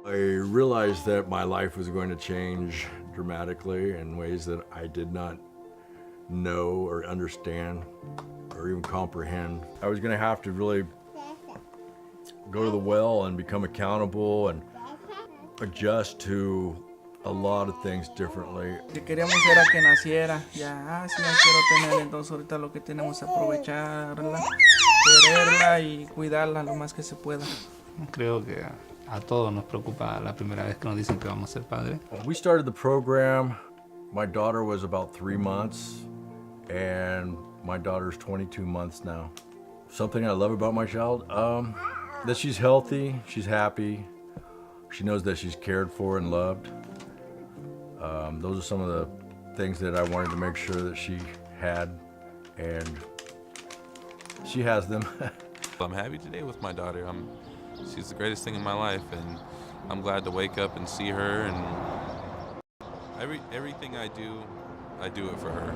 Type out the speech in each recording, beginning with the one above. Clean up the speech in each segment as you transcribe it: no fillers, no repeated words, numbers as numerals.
I realized that my life was going to change dramatically in ways that I did not know or understand or even comprehend. I was going to have to really go to the well and become accountable and adjust to a lot of things differently. Que queríamos era que naciera, ya, sí, ya quiero tener, entonces ahorita lo que tenemos es aprovecharla, quererla y cuidarla lo más que se pueda. Creo que a todos nos preocupa la primera vez que nos dicen que vamos a ser padres. When we started the program, my daughter was about 3 months, and my daughter's 22 months now. Something I love about my child, that she's healthy, she's happy, she knows that she's cared for and loved. Those are some of the things that I wanted to make sure that she had, and she has them. I'm happy today with my daughter. She's the greatest thing in my life, and I'm glad to wake up and see her, and everything I do it for her.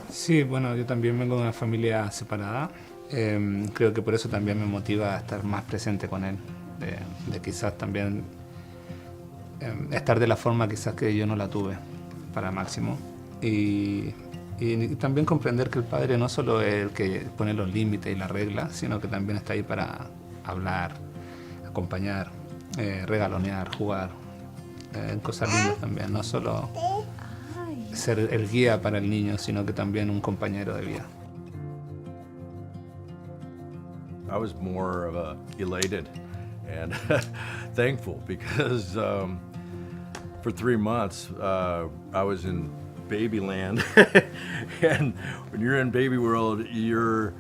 Sí, bueno, yo también vengo de una familia separada. Creo que por eso también me motiva a estar más presente con él, de quizás también estar de la forma quizás que yo no la tuve para Máximo, y también comprender que el padre no solo es el que pone los límites y las reglas, sino que también está ahí para hablar, acompañar, regalonear, jugar, cosas lindas también, no solo ser el guía para el niño, sino que también un compañero de vida. I was more of a elated and thankful because for 3 months I was in baby land, and when you're in baby world, you're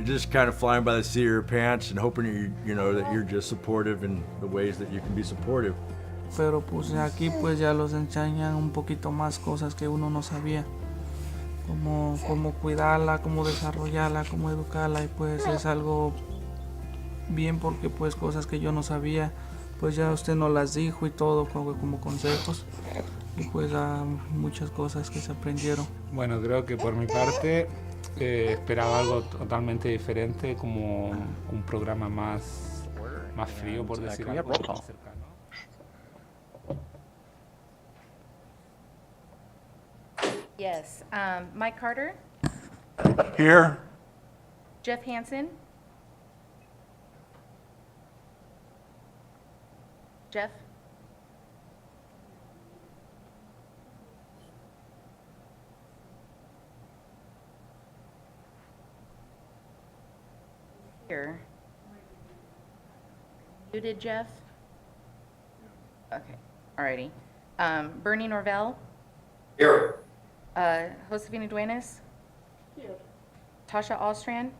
just kind of flying by the seat of your pants and hoping you know that you're just supportive in the ways that you can be supportive. Pero pues aquí pues ya los enseñan un poquito más cosas que uno no sabía, como cuidarla, cómo desarrollarla, cómo educarla, y pues es algo bien porque pues cosas que yo no sabía, pues ya usted nos las dijo y todo como consejos, y pues muchas cosas que se aprendieron. Bueno, creo que por mi parte esperaba algo totalmente diferente, como un programa más frío, por decirlo así. Yes. Mike Carter? Here. Jeff Hansen? Jeff? Here. You did, Jeff? Okay. Alrighty. Bernie Norvell? Here. Josefina Duenas? Here. Tasha Ostran?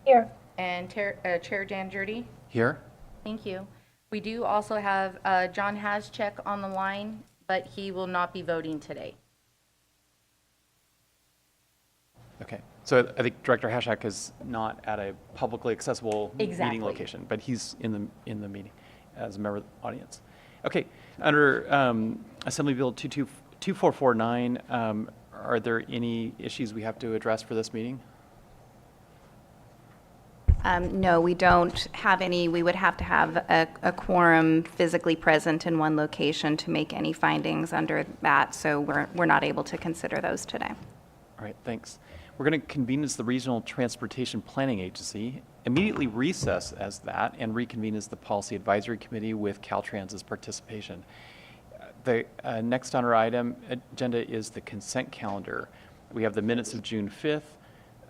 Here. And Chair Dan Jurdy? Here. Thank you. We do also have John Haschek on the line, but he will not be voting today. Okay, so I think Director Hashak is not at a publicly accessible meeting location, but he's in the meeting as a member of the audience. Okay, under Assembly Bill 2449, are there any issues we have to address for this meeting? No, we don't have any. We would have to have a quorum physically present in one location to make any findings under that, so we're not able to consider those today. All right, thanks. We're going to convene as the Regional Transportation Planning Agency, immediately recess as that, and reconvene as the Policy Advisory Committee with Caltrans's participation. The next on our agenda is the consent calendar. We have the minutes of June 5th,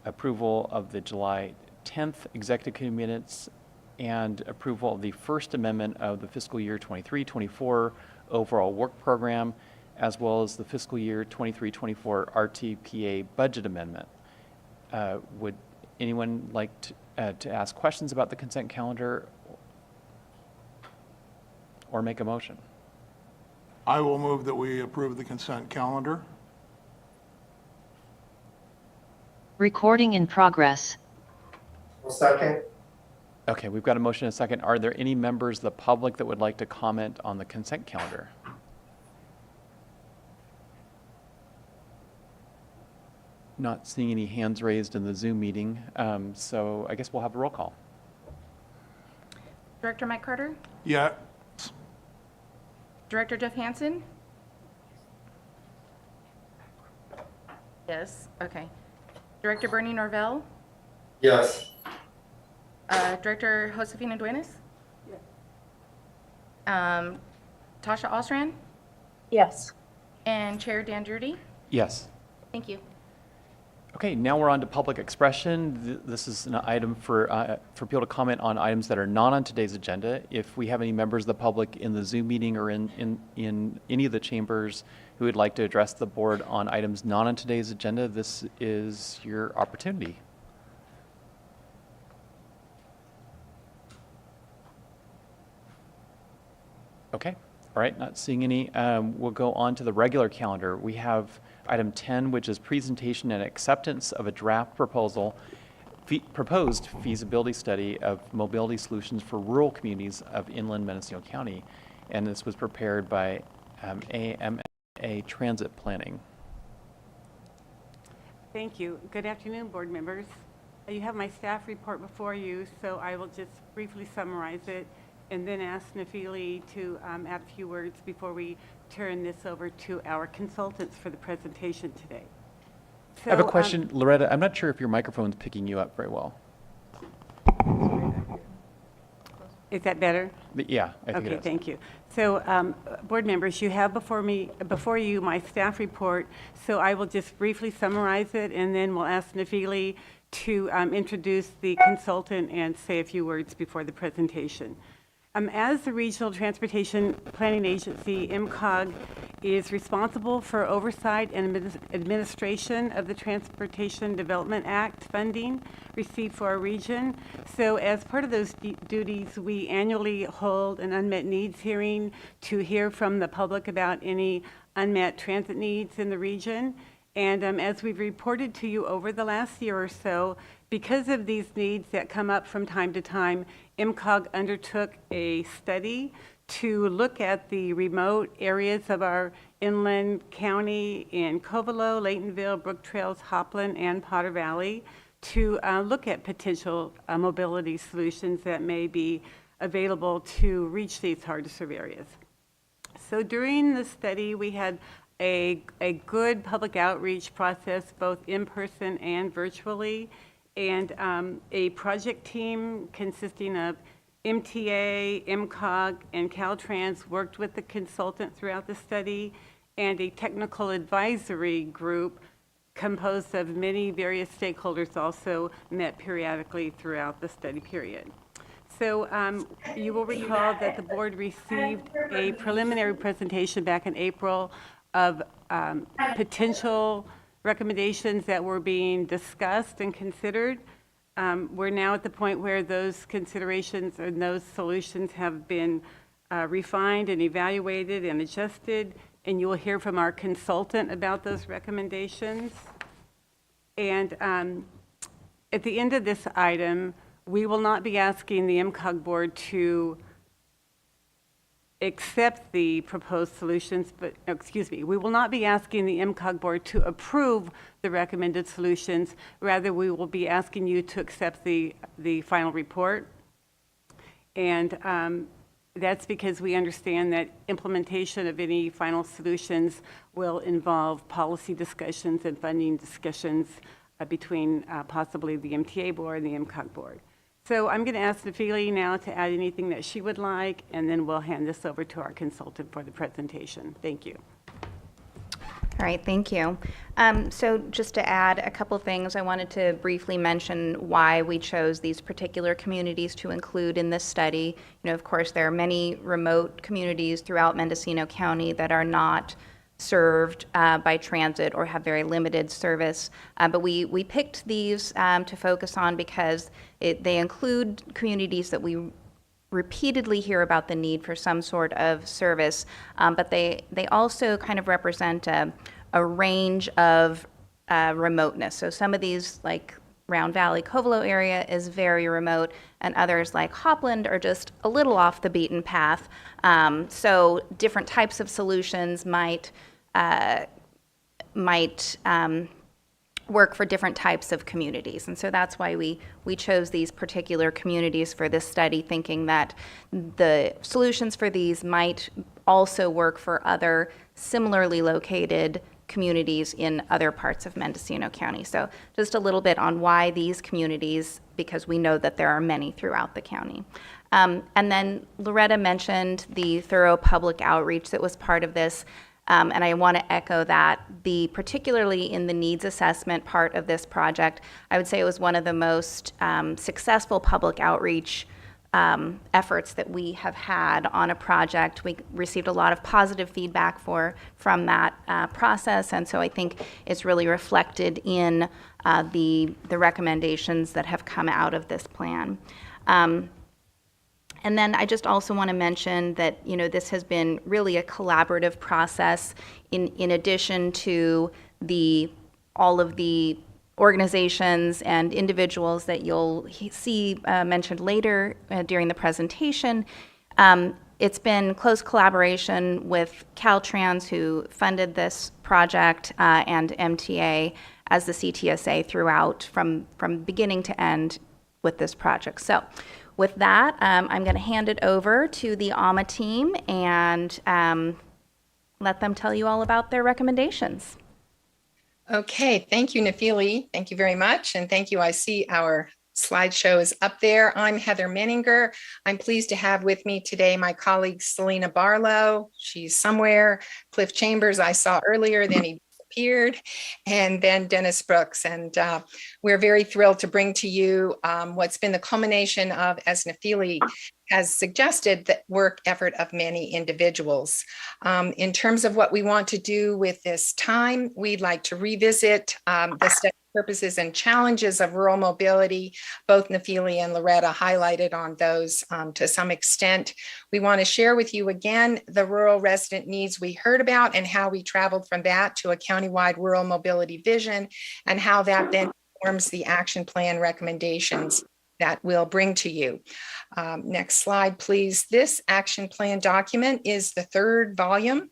approval of the July 10th executive committee minutes, and approval of the First Amendment of the fiscal year 23-24 overall work program, as well as the fiscal year 23-24 RTPA budget amendment. Would anyone like to ask questions about the consent calendar or make a motion? I will move that we approve the consent calendar. Recording in progress. Second. Okay, we've got a motion and a second. Are there any members of the public that would like to comment on the consent calendar? Not seeing any hands raised in the Zoom meeting, so I guess we'll have a roll call. Director Mike Carter? Yeah, Director Jeff Hansen? Yes, okay. Director Bernie Norvell? Yes. Director Josefina Duenas? Tasha Osran? Yes. And Chair Dan Drudy? Yes. Thank you. Okay, now we're on to public expression. This is an item for people to comment on items that are not on today's agenda. If we have any members of the public in the Zoom meeting or in any of the chambers who would like to address the board on items not on today's agenda, this is your opportunity. Okay, all right, not seeing any. We'll go on to the regular calendar. We have item 10, which is presentation and acceptance of a draft proposal, proposed feasibility study of mobility solutions for rural communities of inland Mendocino County. And this was prepared by AMA Transit Planning. Thank you. Good afternoon, board members. You have my staff report before you, so I will just briefly summarize it and then ask Nafili to add a few words before we turn this over to our consultants for the presentation today. I have a So, question, Loretta. I'm not sure if your microphone's picking you up very well. Is that better? Yeah, I think it Okay, is. thank you. So, board members, you have before you my staff report, so I will just briefly summarize it, and then we'll ask Nafili to introduce the consultant and say a few words before the presentation. As the Regional Transportation Planning Agency, MCOG is responsible for oversight and administration of the Transportation Development Act funding received for our region. So as part of those duties, we annually hold an unmet needs hearing to hear from the public about any unmet transit needs in the region. And as we've reported to you over the last year or so, because of these needs that come up from time to time, MCOG undertook a study to look at the remote areas of our inland county in Covelo, Laytonville, Brook Trails, Hopland, and Potter Valley to look at potential mobility solutions that may be available to reach these hard-to-serve areas. So during the study, we had a good public outreach process, both in person and virtually, and a project team consisting of MTA, MCOG, and Caltrans worked with the consultant throughout the study, and a technical advisory group composed of many various stakeholders also met periodically throughout the study period. So you will recall that the board received a preliminary presentation back in April of potential recommendations that were being discussed and considered. We're now at the point where those considerations and those solutions have been refined and evaluated and adjusted, and you will hear from our consultant about those recommendations. And at the end of this item, we will not be asking the MCOG board to accept the proposed solutions, but, excuse me, we will not be asking the MCOG board to approve the recommended solutions. Rather, we will be asking you to accept the final report. And that's because we understand that implementation of any final solutions will involve policy discussions and funding discussions between possibly the MTA board and the MCOG board. So I'm going to ask Nafili now to add anything that she would like, and then we'll hand this over to our consultant for the presentation. Thank you. All right, thank you. So just to add a couple things, I wanted to briefly mention why we chose these particular communities to include in this study. You know, of course, there are many remote communities throughout Mendocino County that are not served by transit or have very limited service. But we picked these to focus on because they include communities that we repeatedly hear about the need for some sort of service, but they also kind of represent a range of remoteness. So some of these, like Round Valley, Covelo area, is very remote, and others like Hopland are just a little off the beaten path. So different types of solutions might work for different types of communities. And so that's why we chose these particular communities for this study, thinking that the solutions for these might also work for other similarly located communities in other parts of Mendocino County. So just a little bit on why these communities, because we know that there are many throughout the county. And then Loretta mentioned the thorough public outreach that was part of this. And I want to echo that. Particularly in the needs assessment part of this project, I would say it was one of the most successful public outreach efforts that we have had on a project. We received a lot of positive feedback from that process, and so I think it's really reflected in the recommendations that have come out of this plan. And then I just also want to mention that, this has been really a collaborative process in addition to all of the organizations and individuals that you'll see mentioned later during the presentation. It's been close collaboration with Caltrans, who funded this project, and MTA as the CTSA throughout from beginning to end with this project. So with that, I'm going to hand it over to the AMA team and let them tell you all about their recommendations. Okay, thank you, Nafili. Thank you very much. And thank you. I see our slideshow is up there. I'm Heather Menninger. I'm pleased to have with me today my colleague Selena Barlow. She's somewhere. Cliff Chambers I saw earlier, then he disappeared, and then Dennis Brooks. And we're very thrilled to bring to you what's been the culmination of, as Nafili has suggested, the work effort of many individuals. In terms of what we want to do with this time, we'd like to revisit the study purposes and challenges of rural mobility. Both Nafili and Loretta highlighted on those to some extent. We want to share with you again the rural resident needs we heard about and how we traveled from that to a countywide rural mobility vision, and how that then forms the action plan recommendations that we'll bring to you. Next slide, please. This action plan document is the third volume.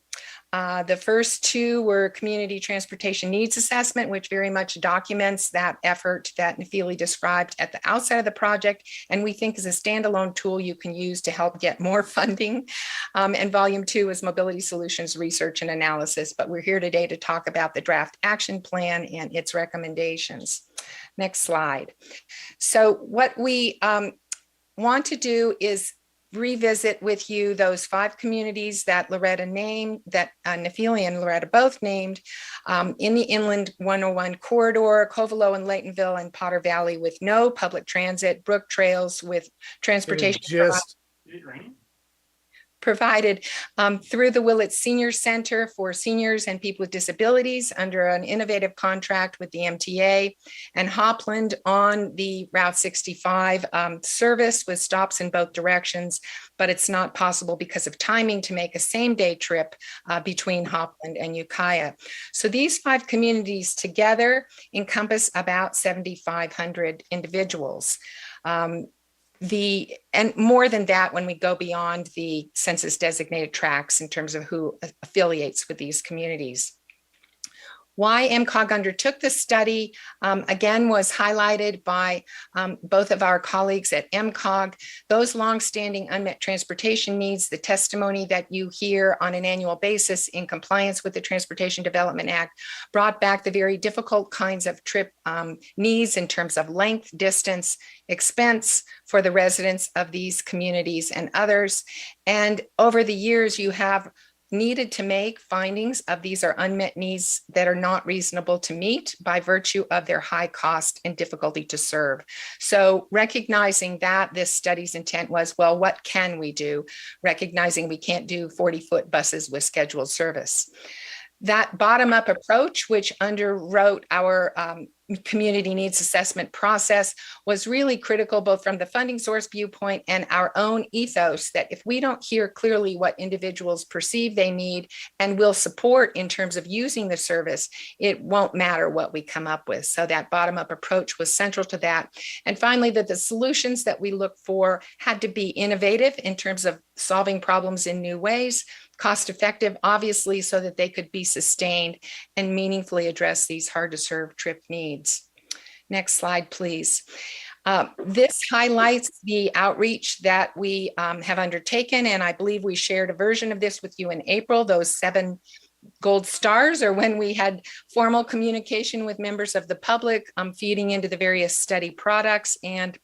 The first two were community transportation needs assessment, which very much documents that effort that Nafili described at the outset of the project, and we think is a standalone tool you can use to help get more funding. And volume two is mobility solutions research and analysis, but we're here today to talk about the draft action plan and its recommendations. Next slide. So what we want to do is revisit with you those 5 communities that Loretta named, that Nafili and Loretta both named, in the Inland 101 corridor, Covelo and Laytonville and Potter Valley with no public transit, Brook Trails with transportation provided through the Willits Senior Center for seniors and people with disabilities under an innovative contract with the MTA, and Hopland on the Route 65 service with stops in both directions, but it's not possible because of timing to make a same-day trip between Hopland and Ukiah. So these 5 communities together encompass about 7,500 individuals. And more than that when we go beyond the census designated tracts in terms of who affiliates with these communities. Why MCOG undertook this study, again, was highlighted by both of our colleagues at MCOG. Those longstanding unmet transportation needs, the testimony that you hear on an annual basis in compliance with the Transportation Development Act, brought back the very difficult kinds of trip needs in terms of length, distance, expense for the residents of these communities and others. And over the years, you have needed to make findings of these are unmet needs that are not reasonable to meet by virtue of their high cost and difficulty to serve. So recognizing that, this study's intent was, well, what can we do? Recognizing we can't do 40-foot buses with scheduled service. That bottom-up approach, which underwrote our community needs assessment process, was really critical both from the funding source viewpoint and our own ethos that if we don't hear clearly what individuals perceive they need and will support in terms of using the service, it won't matter what we come up with. So that bottom-up approach was central to that. And finally, that the solutions that we look for had to be innovative in terms of solving problems in new ways, cost effective, obviously, so that they could be sustained and meaningfully address these hard to serve trip needs. Next slide, please. This highlights the outreach that we have undertaken, and I believe we shared a version of this with you in April. Those 7 gold stars are when we had formal communication with members of the public, feeding into the various study products. And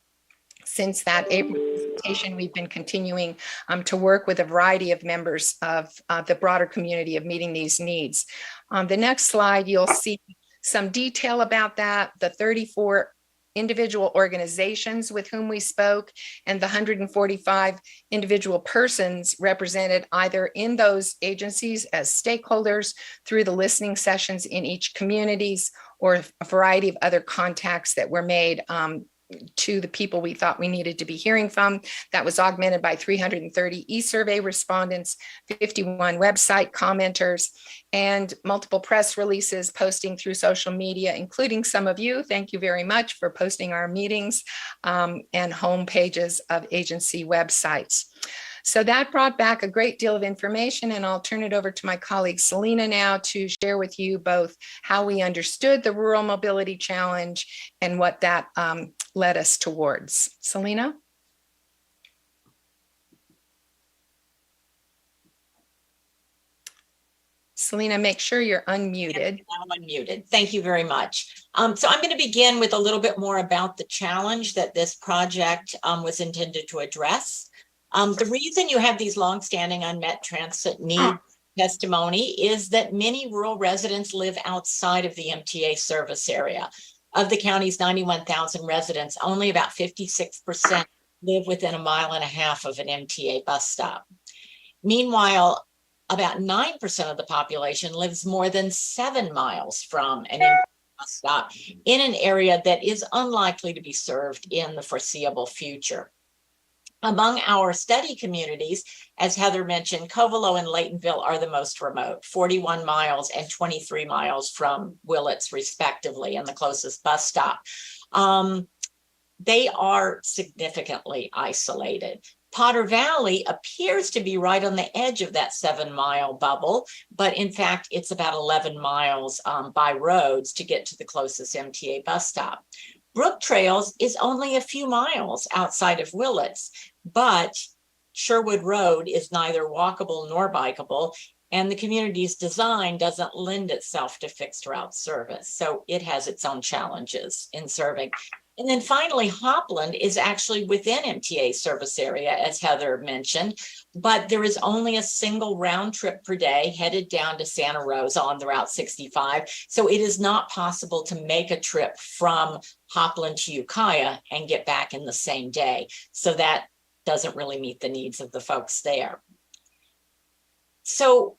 since that April presentation, we've been continuing to work with a variety of members of the broader community of meeting these needs. On the next slide, you'll see some detail about that, the 34 individual organizations with whom we spoke, and the 145 individual persons represented either in those agencies as stakeholders through the listening sessions in each communities, or a variety of other contacts that were made to the people we thought we needed to be hearing from. That was augmented by 330 e-survey respondents, 51 website commenters, and multiple press releases posting through social media, including some of you. Thank you very much for posting our meetings and home pages of agency websites. So that brought back a great deal of information, and I'll turn it over to my colleague Selena now to share with you both how we understood the Rural Mobility Challenge and what that led us towards. Selena? Selena, make sure you're unmuted. I'm unmuted. Thank you very much. So I'm going to begin with a little bit more about the challenge that this project was intended to address. The reason you have these longstanding unmet transit need testimony is that many rural residents live outside of the MTA service area. Of the county's 91,000 residents, only about 56% live within 1.5 miles of an MTA bus stop. Meanwhile, about 9% of the population lives more than 7 miles from an MTA bus stop in an area that is unlikely to be served in the foreseeable future. Among our study communities, as Heather mentioned, Covelo and Laytonville are the most remote, 41 miles and 23 miles from Willits, respectively, and the closest bus stop. They are significantly isolated. Potter Valley appears to be right on the edge of that 7-mile bubble, but in fact, it's about 11 miles by roads to get to the closest MTA bus stop. Brook Trails is only a few miles outside of Willits, but Sherwood Road is neither walkable nor bikeable, and the community's design doesn't lend itself to fixed route service. So it has its own challenges in serving. And then finally, Hopland is actually within MTA service area, as Heather mentioned, but there is only a single round trip per day headed down to Santa Rosa on the Route 65. So it is not possible to make a trip from Hopland to Ukiah and get back in the same day. So that doesn't really meet the needs of the folks there. So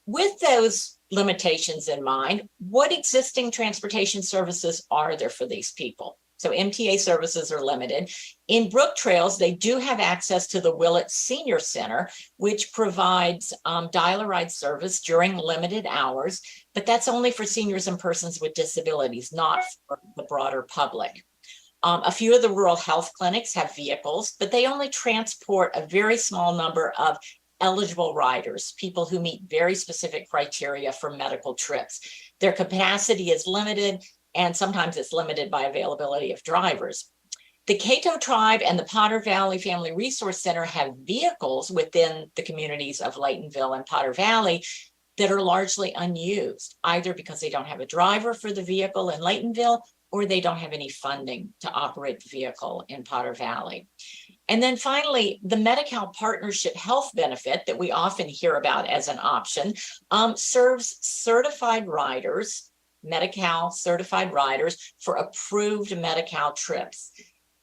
with those limitations in mind, what existing transportation services are there for these people? So MTA services are limited. In Brook Trails, they do have access to the Willits Senior Center, which provides dial-a-ride service during limited hours, but that's only for seniors and persons with disabilities, not for the broader public. A few of the rural health clinics have vehicles, but they only transport a very small number of eligible riders, people who meet very specific criteria for medical trips. Their capacity is limited, and sometimes it's limited by availability of drivers. The Cato Tribe and the Potter Valley Family Resource Center have vehicles within the communities of Laytonville and Potter Valley that are largely unused, either because they don't have a driver for the vehicle in Laytonville, or they don't have any funding to operate the vehicle in Potter Valley. And then finally, the Medi-Cal Partnership Health Benefit that we often hear about as an option serves certified riders, Medi-Cal certified riders for approved Medi-Cal trips.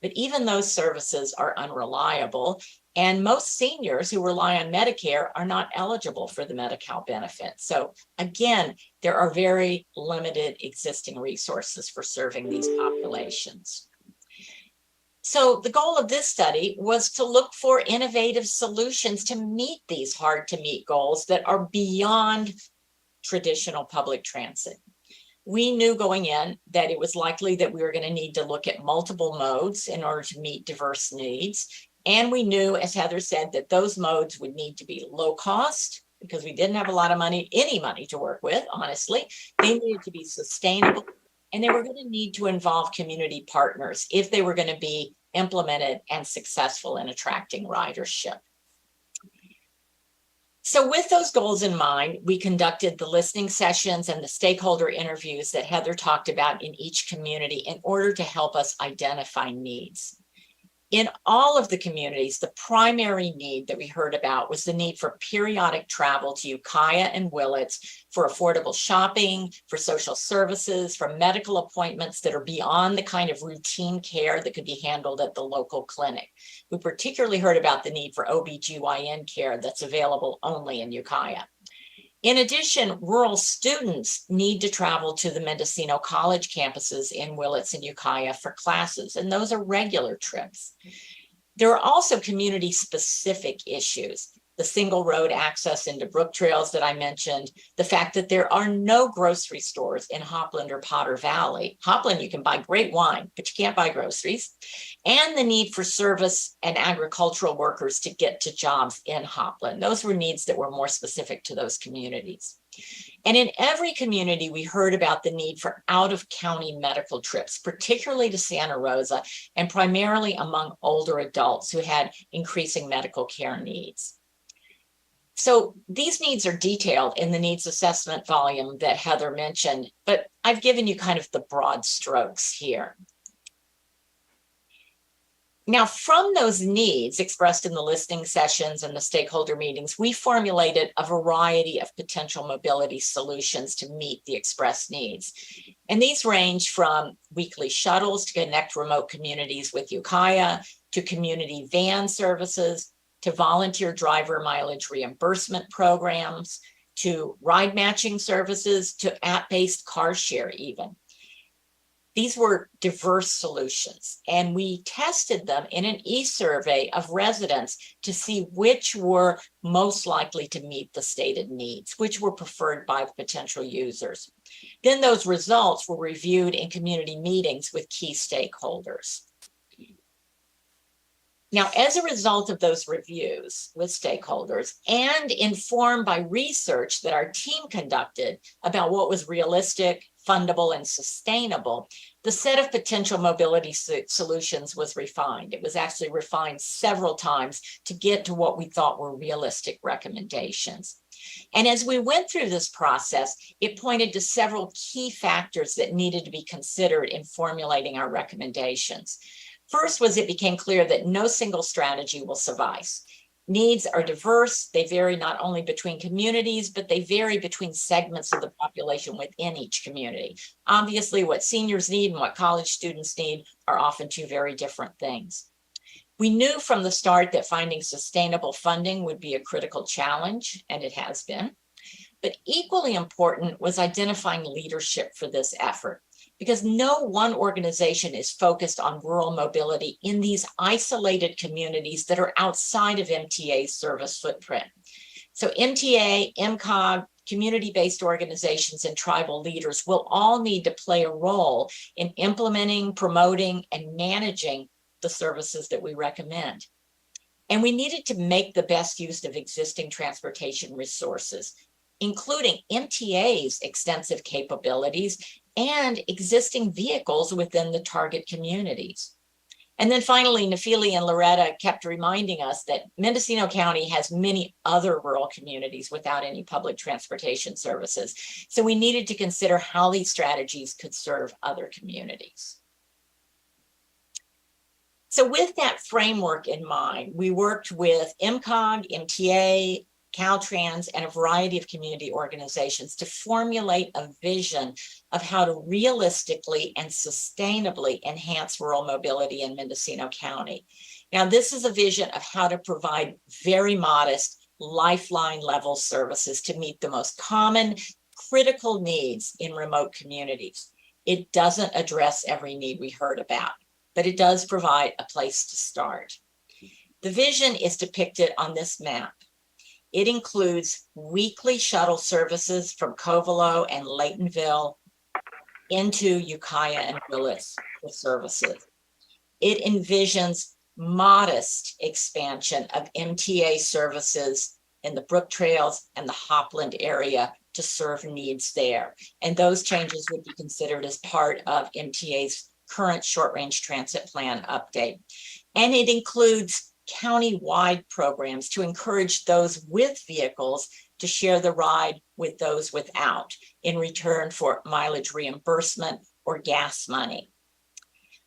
But even those services are unreliable, and most seniors who rely on Medicare are not eligible for the Medi-Cal benefit. So again, there are very limited existing resources for serving these populations. So the goal of this study was to look for innovative solutions to meet these hard to meet goals that are beyond traditional public transit. We knew going in that it was likely that we were going to need to look at multiple modes in order to meet diverse needs. And we knew, as Heather said, that those modes would need to be low cost, because we didn't have a lot of money, any money to work with, honestly. They needed to be sustainable, and they were going to need to involve community partners if they were going to be implemented and successful in attracting ridership. So with those goals in mind, we conducted the listening sessions and the stakeholder interviews that Heather talked about in each community in order to help us identify needs. In all of the communities, the primary need that we heard about was the need for periodic travel to Ukiah and Willits for affordable shopping, for social services, for medical appointments that are beyond the kind of routine care that could be handled at the local clinic. We particularly heard about the need for OBGYN care that's available only in Ukiah. In addition, rural students need to travel to the Mendocino College campuses in Willits and Ukiah for classes, and those are regular trips. There are also community-specific issues. The single road access into brook trails that I mentioned, the fact that there are no grocery stores in Hopland or Potter Valley. Hopland, you can buy great wine, but you can't buy groceries. And the need for service and agricultural workers to get to jobs in Hopland. Those were needs that were more specific to those communities. And in every community, we heard about the need for out-of-county medical trips, particularly to Santa Rosa, and primarily among older adults who had increasing medical care needs. So these needs are detailed in the needs assessment volume that Heather mentioned, but I've given you kind of the broad strokes here. Now, from those needs expressed in the listening sessions and the stakeholder meetings, we formulated a variety of potential mobility solutions to meet the expressed needs. And these range from weekly shuttles to connect remote communities with Ukiah, to community van services, to volunteer driver mileage reimbursement programs, to ride matching services, to app-based car share even. These were diverse solutions, and we tested them in an e-survey of residents to see which were most likely to meet the stated needs, which were preferred by potential users. Then those results were reviewed in community meetings with key stakeholders. Now, as a result of those reviews with stakeholders and informed by research that our team conducted about what was realistic, fundable, and sustainable, the set of potential mobility solutions was refined. It was actually refined several times to get to what we thought were realistic recommendations. And as we went through this process, it pointed to several key factors that needed to be considered in formulating our recommendations. First was it became clear that no single strategy will suffice. Needs are diverse. They vary not only between communities, but they vary between segments of the population within each community. Obviously, what seniors need and what college students need are often two very different things. We knew from the start that finding sustainable funding would be a critical challenge, and it has been. But equally important was identifying leadership for this effort, because no one organization is focused on rural mobility in these isolated communities that are outside of MTA's service footprint. So MTA, MCOG, community-based organizations, and tribal leaders will all need to play a role in implementing, promoting, and managing the services that we recommend. And we needed to make the best use of existing transportation resources, including MTA's extensive capabilities and existing vehicles within the target communities. And then finally, Nafili and Loretta kept reminding us that Mendocino County has many other rural communities without any public transportation services. So we needed to consider how these strategies could serve other communities. So with that framework in mind, we worked with MCOG, MTA, Caltrans, and a variety of community organizations to formulate a vision of how to realistically and sustainably enhance rural mobility in Mendocino County. Now, this is a vision of how to provide very modest lifeline level services to meet the most common critical needs in remote communities. It doesn't address every need we heard about, but it does provide a place to start. The vision is depicted on this map. It includes weekly shuttle services from Covelo and Laytonville into Ukiah and Willits for services. It envisions modest expansion of MTA services in the Brook Trails and the Hopland area to serve needs there. And those changes would be considered as part of MTA's current short-range transit plan update. And it includes county-wide programs to encourage those with vehicles to share the ride with those without in return for mileage reimbursement or gas money.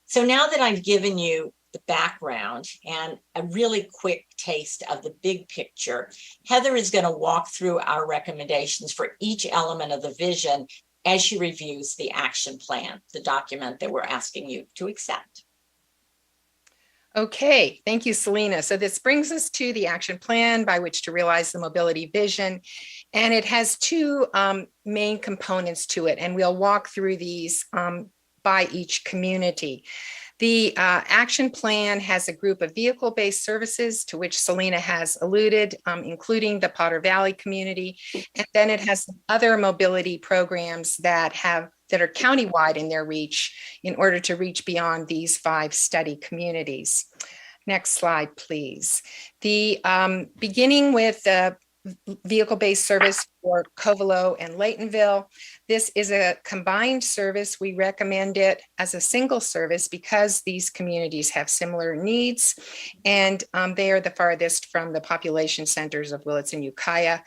So now that I've given you the background and a really quick taste of the big picture, Heather is going to walk through our recommendations for each element of the vision as she reviews the action plan, the document that we're asking you to accept. Okay, thank you, Selena. So this brings us to the action plan by which to realize the mobility vision. And it has two main components to it, and we'll walk through these by each community. The action plan has a group of vehicle-based services to which Selena has alluded, including the Potter Valley community. And then it has other mobility programs that are countywide in their reach in order to reach beyond these 5 study communities. Next slide, please. The beginning with the vehicle-based service for Covelo and Laytonville. This is a combined service. We recommend it as a single service because these communities have similar needs, and they are the farthest from the population centers of Willits and Ukiah.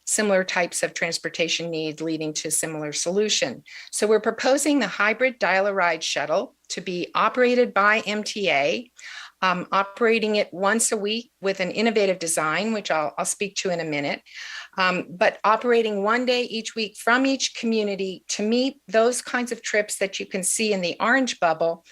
Similar types of transportation needs leading to similar solution. So we're proposing the hybrid dial-a-ride shuttle to be operated by MTA, operating it once a week with an innovative design, which I'll speak to in a minute, but operating one day each week from each community to meet those kinds of trips that you can see in the orange bubble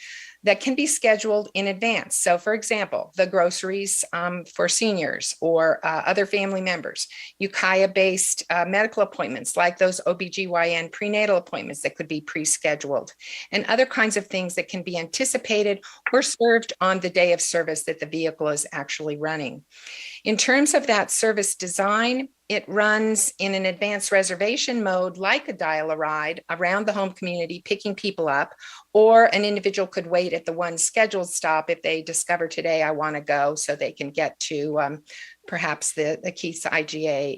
that can be scheduled in advance. So for example, the groceries for seniors or other family members, Ukiah-based medical appointments like those OBGYN prenatal appointments that could be pre-scheduled, and other kinds of things that can be anticipated or served on the day of service that the vehicle is actually running. In terms of that service design, it runs in an advanced reservation mode like a dial-a-ride around the home community, picking people up, or an individual could wait at the one scheduled stop if they discover today, I want to go, so they can get to perhaps the Keith's IGA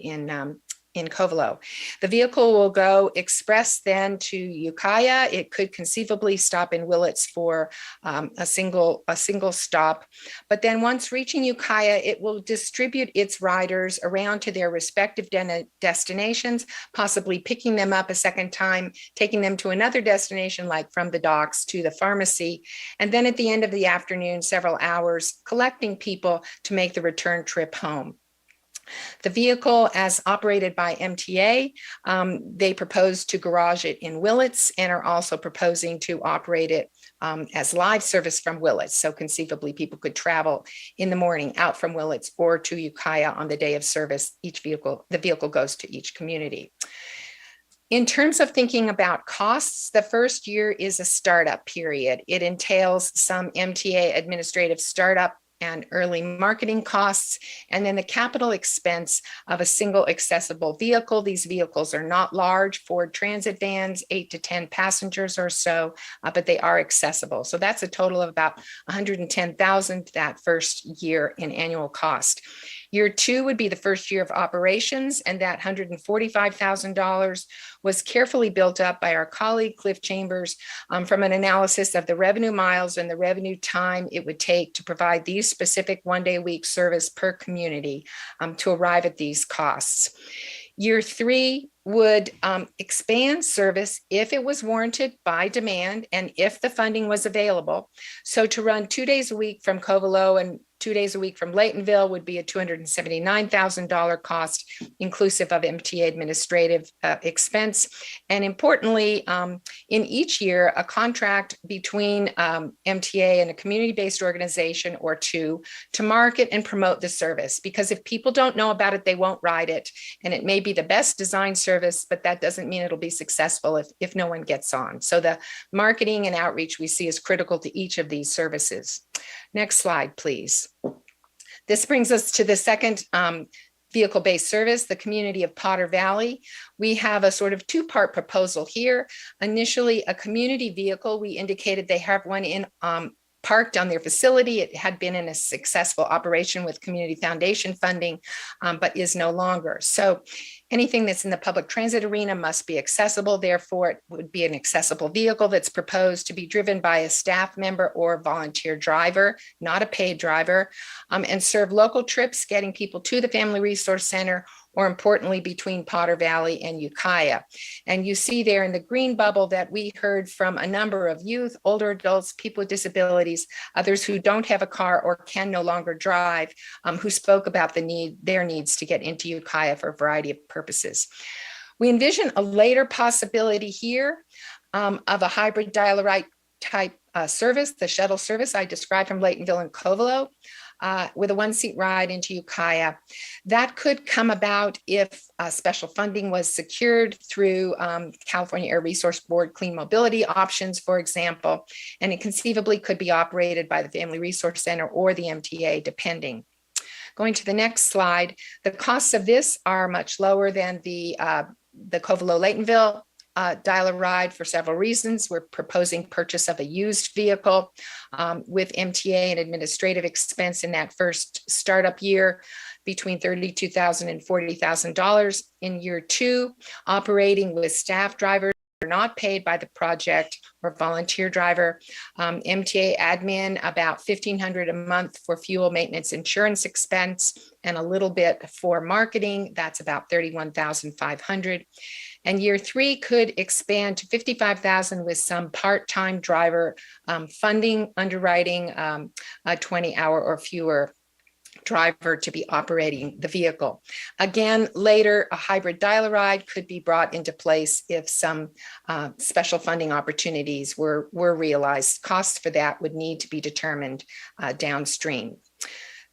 in Covelo. The vehicle will go express then to Ukiah. It could conceivably stop in Willits for a single stop. But then once reaching Ukiah, it will distribute its riders around to their respective destinations, possibly picking them up a second time, taking them to another destination, like from the docks to the pharmacy. And then at the end of the afternoon, several hours, collecting people to make the return trip home. The vehicle, as operated by MTA, they propose to garage it in Willits and are also proposing to operate it as live service from Willits. So conceivably, people could travel in the morning out from Willits or to Ukiah on the day of service. The vehicle goes to each community. In terms of thinking about costs, the first year is a startup period. It entails some MTA administrative startup and early marketing costs, and then the capital expense of a single accessible vehicle. These vehicles are not large Ford Transit vans, 8 to 10 passengers or so, but they are accessible. So that's a total of about $110,000 that first year in annual cost. Year 2 would be the first year of operations, and that $145,000 was carefully built up by our colleague Cliff Chambers from an analysis of the revenue miles and the revenue time it would take to provide these specific one-day-a-week service per community to arrive at these costs. Year 3 would expand service if it was warranted by demand and if the funding was available. So to run 2 days a week from Covelo and 2 days a week from Laytonville would be a $279,000 cost, inclusive of MTA administrative expense. And importantly, in each year, a contract between MTA and a community-based organization or two to market and promote the service. Because if people don't know about it, they won't ride it. And it may be the best designed service, but that doesn't mean it'll be successful if no one gets on. So the marketing and outreach we see is critical to each of these services. Next slide, please. This brings us to the second vehicle-based service, the community of Potter Valley. We have a sort of two-part proposal here. Initially, a community vehicle. We indicated they have one in parked on their facility. It had been in a successful operation with community foundation funding, but is no longer. So anything that's in the public transit arena must be accessible. Therefore, it would be an accessible vehicle that's proposed to be driven by a staff member or volunteer driver, not a paid driver, and serve local trips, getting people to the Family Resource Center, or importantly, between Potter Valley and Ukiah. And you see there in the green bubble that we heard from a number of youth, older adults, people with disabilities, others who don't have a car or can no longer drive, who spoke about their needs to get into Ukiah for a variety of purposes. We envision a later possibility here of a hybrid dial-a-ride type service, the shuttle service I described from Laytonville and Covelo, with a one-seat ride into Ukiah. That could come about if special funding was secured through California Air Resource Board Clean Mobility Options, for example, and it conceivably could be operated by the Family Resource Center or the MTA, depending. Going to the next slide, the costs of this are much lower than the Covelo-Laytonville dial-a-ride for several reasons. We're proposing purchase of a used vehicle with MTA and administrative expense in that first startup year between $32,000 and $40,000. In year 2, operating with staff drivers are not paid by the project or volunteer driver. MTA admin about $1,500 a month for fuel, maintenance, insurance expense, and a little bit for marketing. That's about $31,500. And year 3 could expand to $55,000 with some part-time driver funding, underwriting, a 20-hour or fewer driver to be operating the vehicle. Again, later, a hybrid dial-a-ride could be brought into place if some special funding opportunities were realized. Costs for that would need to be determined downstream.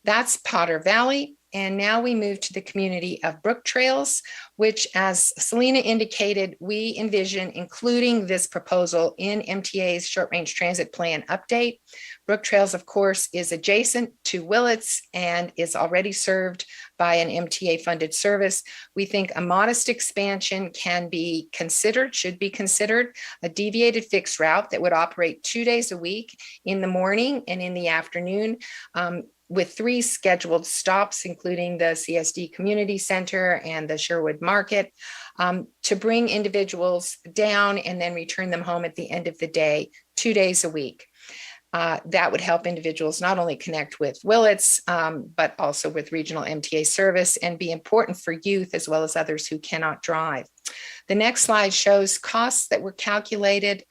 That's Potter Valley. And now we move to the community of Brook Trails, which, as Selena indicated, we envision including this proposal in MTA's short-range transit plan update. Brook Trails, of course, is adjacent to Willits and is already served by an MTA-funded service. We think a modest expansion can be considered, should be considered, a deviated fixed route that would operate 2 days a week in the morning and in the afternoon, with 3 scheduled stops, including the CSD Community Center and the Sherwood Market, to bring individuals down and then return them home at the end of the day, 2 days a week. That would help individuals not only connect with Willits, but also with regional MTA service, and be important for youth as well as others who cannot drive. The next slide shows costs that were calculated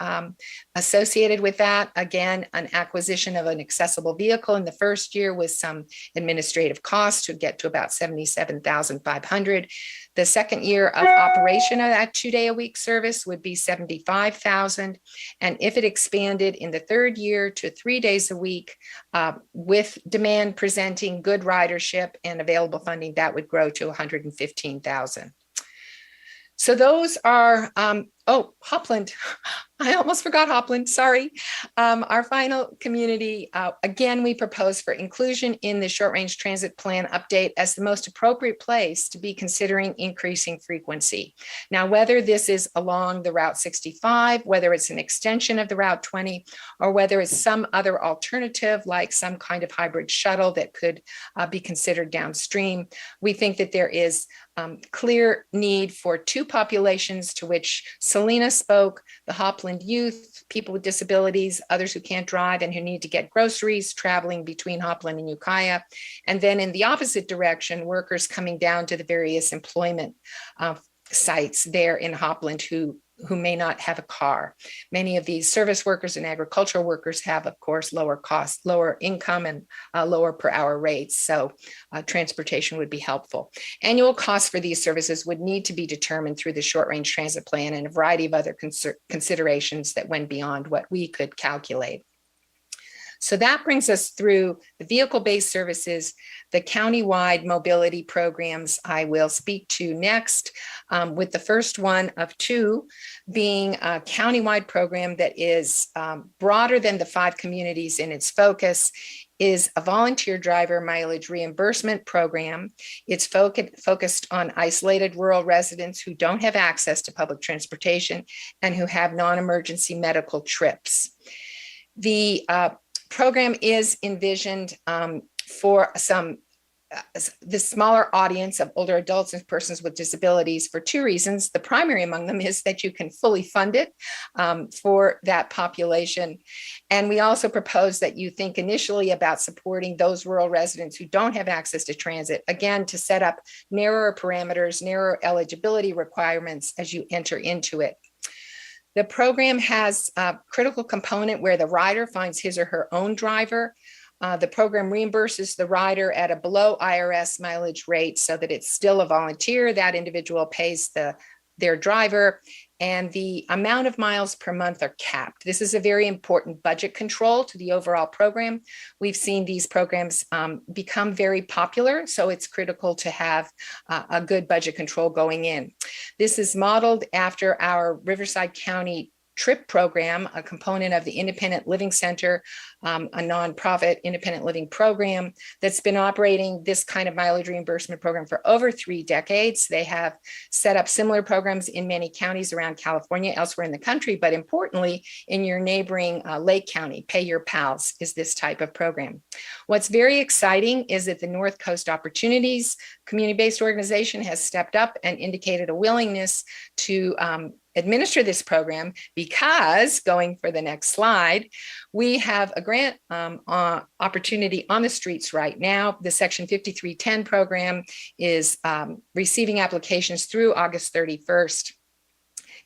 associated with that. Again, an acquisition of an accessible vehicle in the first year with some administrative costs would get to about $77,500. The second year of operation of that 2-day-a-week service would be $75,000. And if it expanded in the third year to 3 days a week with demand presenting good ridership and available funding, that would grow to $115,000. So those are, Hopland. I almost forgot Hopland, sorry. Our final community, again, we propose for inclusion in the short-range transit plan update as the most appropriate place to be considering increasing frequency. Now, whether this is along the Route 65, whether it's an extension of the Route 20, or whether it's some other alternative, like some kind of hybrid shuttle that could be considered downstream, we think that there is clear need for 2 populations to which Selena spoke: the Hopland youth, people with disabilities, others who can't drive and who need to get groceries, traveling between Hopland and Ukiah. And then in the opposite direction, workers coming down to the various employment sites there in Hopland who may not have a car. Many of these service workers and agricultural workers have, of course, lower cost, lower income, and lower per hour rates. So transportation would be helpful. Annual costs for these services would need to be determined through the short range transit plan and a variety of other considerations that went beyond what we could calculate. So that brings us through the vehicle-based services, the countywide mobility programs I will speak to next, with the first one of 2 being a countywide program that is broader than the 5 communities in its focus, is a volunteer driver mileage reimbursement program. It's focused on isolated rural residents who don't have access to public transportation and who have non-emergency medical trips. The program is envisioned for the smaller audience of older adults and persons with disabilities for two reasons. The primary among them is that you can fully fund it for that population. And we also propose that you think initially about supporting those rural residents who don't have access to transit, again, to set up narrower parameters, narrower eligibility requirements as you enter into it. The program has a critical component where the rider finds his or her own driver. The program reimburses the rider at a below IRS mileage rate so that it's still a volunteer. That individual pays their driver, and the amount of miles per month are capped. This is a very important budget control to the overall program. We've seen these programs become very popular, so it's critical to have a good budget control going in. This is modeled after our Riverside County TRIP program, a component of the Independent Living Center, a nonprofit independent living program that's been operating this kind of mileage reimbursement program for over 3 decades. They have set up similar programs in many counties around California, elsewhere in the country, but importantly, in your neighboring Lake County, Pay Your Pals is this type of program. What's very exciting is that the North Coast Opportunities community-based organization has stepped up and indicated a willingness to administer this program, because, going for the next slide, we have a grant opportunity on the streets right now. The Section 5310 program is receiving applications through August 31st.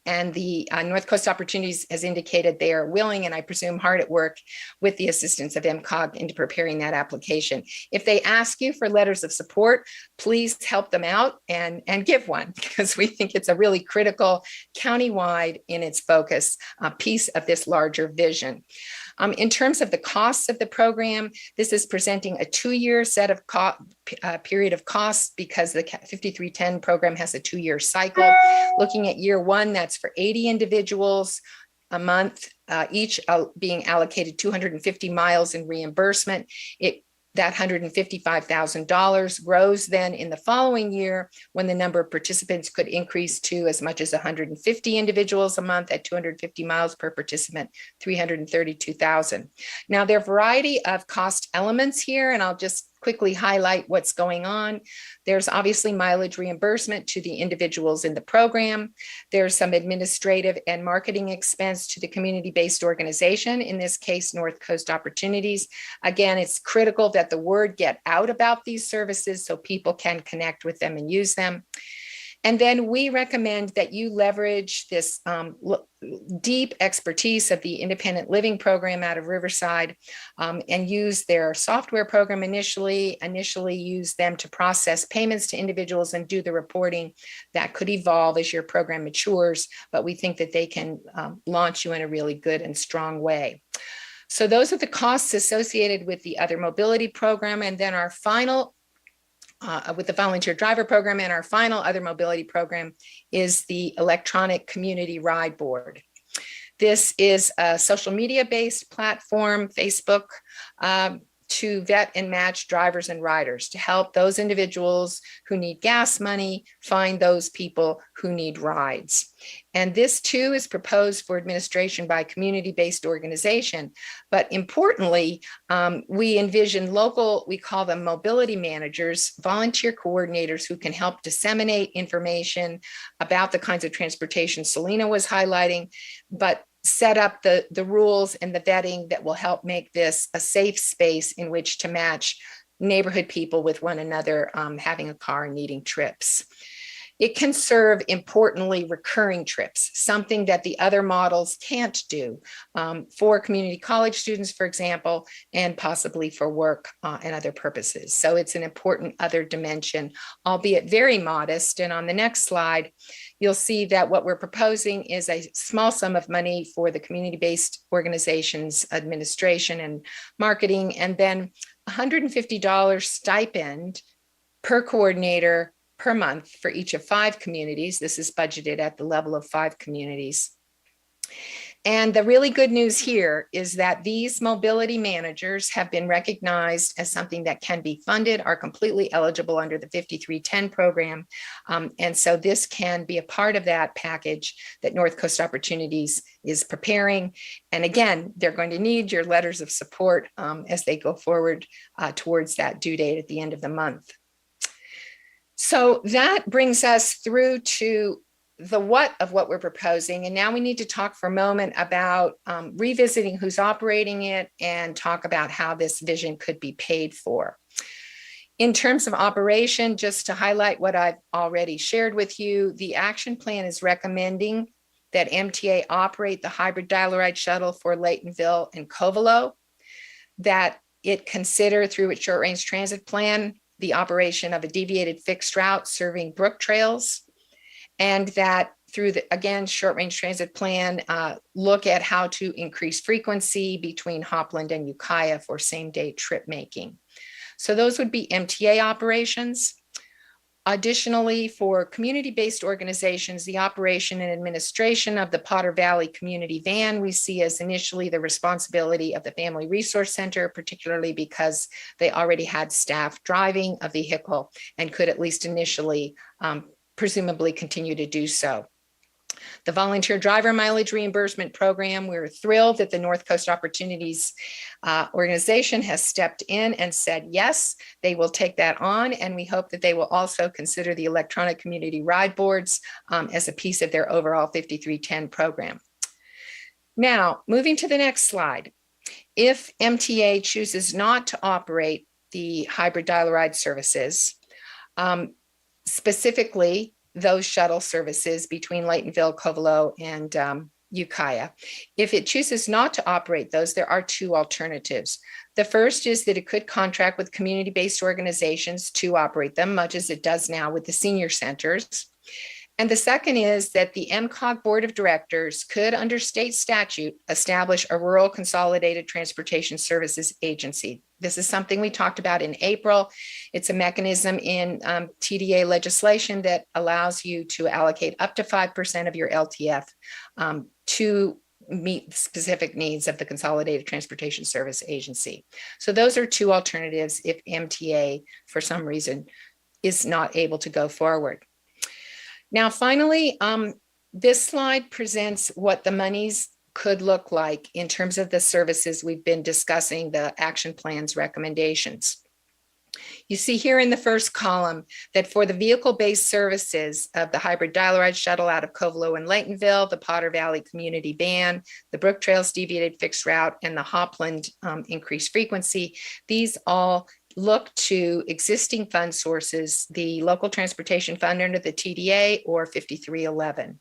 And the North Coast Opportunities has indicated they are willing, and I presume hard at work with the assistance of MCOG into preparing that application. If they ask you for letters of support, please help them out and give one, because we think it's a really critical countywide in its focus piece of this larger vision. In terms of the costs of the program, this is presenting a 2-year set of period of costs, because the 5310 program has a 2-year cycle. Looking at year 1, that's for 80 individuals a month, each being allocated 250 miles in reimbursement. That $155,000 grows then in the following year, when the number of participants could increase to as much as 150 individuals a month at 250 miles per participant, $332,000. Now, there are a variety of cost elements here, and I'll just quickly highlight what's going on. There's obviously mileage reimbursement to the individuals in the program. There's some administrative and marketing expense to the community-based organization, in this case, North Coast Opportunities. Again, it's critical that the word get out about these services so people can connect with them and use them. And then we recommend that you leverage this deep expertise of the independent living program out of Riverside, and use their software program initially use them to process payments to individuals and do the reporting. That could evolve as your program matures, but we think that they can launch you in a really good and strong way. So those are the costs associated with the other mobility program. And then our final with the volunteer driver program, and our final other mobility program is the electronic community ride board. This is a social media based platform, Facebook, to vet and match drivers and riders, to help those individuals who need gas money find those people who need rides. And this too is proposed for administration by a community-based organization. But importantly, we envision local, we call them mobility managers, volunteer coordinators who can help disseminate information about the kinds of transportation Selena was highlighting, but set up the rules and the vetting that will help make this a safe space in which to match neighborhood people with one another having a car and needing trips. It can serve, importantly, recurring trips, something that the other models can't do for community college students, for example, and possibly for work and other purposes. So it's an important other dimension, albeit very modest. And on the next slide, you'll see that what we're proposing is a small sum of money for the community-based organizations, administration and marketing, and then $150 stipend per coordinator per month for each of 5 communities. This is budgeted at the level of 5 communities. And the really good news here is that these mobility managers have been recognized as something that can be funded, are completely eligible under the 5310 program. And so this can be a part of that package that North Coast Opportunities is preparing. And again, they're going to need your letters of support as they go forward towards that due date at the end of the month. So that brings us through to the what of what we're proposing. And now we need to talk for a moment about revisiting who's operating it and talk about how this vision could be paid for. In terms of operation, just to highlight what I've already shared with you, the action plan is recommending that MTA operate the hybrid dial-a-ride shuttle for Laytonville and Covelo, that it consider through its short-range transit plan the operation of a deviated fixed route serving brook trails, and that through the, again, short-range transit plan, look at how to increase frequency between Hopland and Ukiah for same-day trip making. So those would be MTA operations. Additionally, for community-based organizations, the operation and administration of the Potter Valley Community Van we see as initially the responsibility of the Family Resource Center, particularly because they already had staff driving a vehicle and could at least initially presumably continue to do so. The volunteer driver mileage reimbursement program, we're thrilled that the North Coast Opportunities organization has stepped in and said, yes, they will take that on. And we hope that they will also consider the electronic community ride boards as a piece of their overall 5310 program. Now, moving to the next slide. If MTA chooses not to operate the hybrid dial-a-ride services, specifically those shuttle services between Laytonville, Covelo, and Ukiah. If it chooses not to operate those, there are two alternatives. The first is that it could contract with community-based organizations to operate them, much as it does now with the senior centers. And the second is that the MCOG Board of Directors could, under state statute, establish a Rural Consolidated Transportation Services Agency. This is something we talked about in April. It's a mechanism in TDA legislation that allows you to allocate up to 5% of your LTF to meet the specific needs of the Consolidated Transportation Service Agency. So those are two alternatives if MTA, for some reason, is not able to go forward. Now, finally, this slide presents what the monies could look like in terms of the services we've been discussing, the action plan's recommendations. You see here in the first column that for the vehicle-based services of the hybrid dial-a-ride shuttle out of Covelo and Laytonville, the Potter Valley Community Van, the Brook Trails Deviated Fixed Route, and the Hopland Increased Frequency, these all look to existing fund sources, the local transportation fund under the TDA or 5311.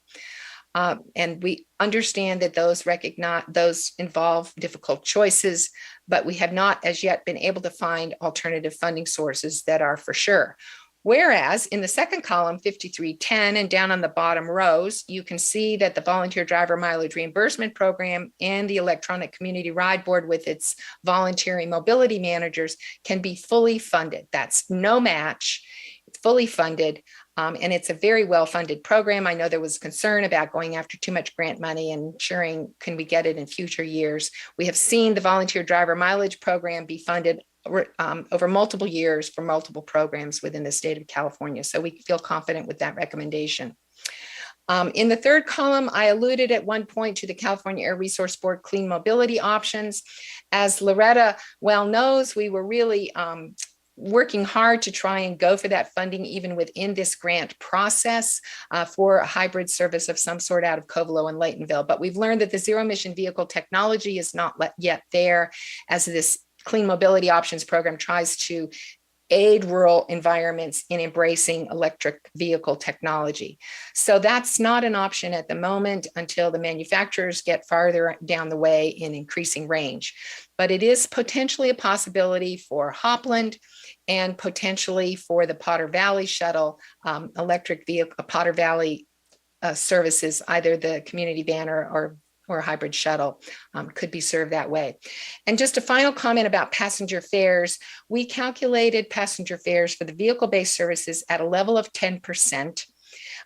And we understand that those involve difficult choices, but we have not as yet been able to find alternative funding sources that are for sure. Whereas in the second column, 5310, and down on the bottom rows, you can see that the volunteer driver mileage reimbursement program and the electronic community ride board with its voluntary mobility managers can be fully funded. That's no match, it's fully funded. And it's a very well-funded program. I know there was concern about going after too much grant money and ensuring can we get it in future years. We have seen the volunteer driver mileage program be funded over multiple years for multiple programs within the state of California. So we feel confident with that recommendation. In the third column, I alluded at one point to the California Air Resource Board clean mobility options. As Loretta well knows, we were really working hard to try and go for that funding even within this grant process for a hybrid service of some sort out of Covelo and Laytonville. But we've learned that the zero emission vehicle technology is not yet there, as this Clean Mobility Options program tries to aid rural environments in embracing electric vehicle technology. So that's not an option at the moment until the manufacturers get farther down the way in increasing range. But it is potentially a possibility for Hopland and potentially for the Potter Valley shuttle electric vehicle, Potter Valley services, either the community van or hybrid shuttle could be served that way. And just a final comment about passenger fares. We calculated passenger fares for the vehicle-based services at a level of 10%.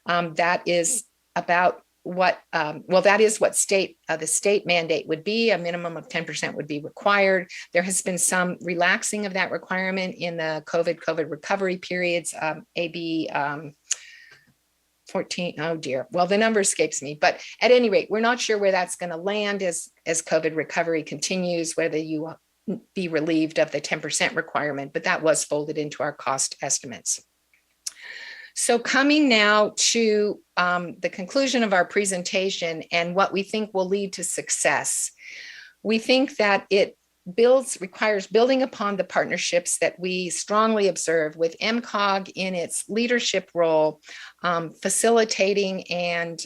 That is about that is what the state mandate would be. A minimum of 10% would be required. There has been some relaxing of that requirement in the COVID recovery periods. AB 14, oh dear. Well, the number escapes me, but at any rate, we're not sure where that's going to land as COVID recovery continues, whether you be relieved of the 10% requirement, but that was folded into our cost estimates. So coming now to the conclusion of our presentation and what we think will lead to success. We think that it requires building upon the partnerships that we strongly observe with MCOG in its leadership role, facilitating and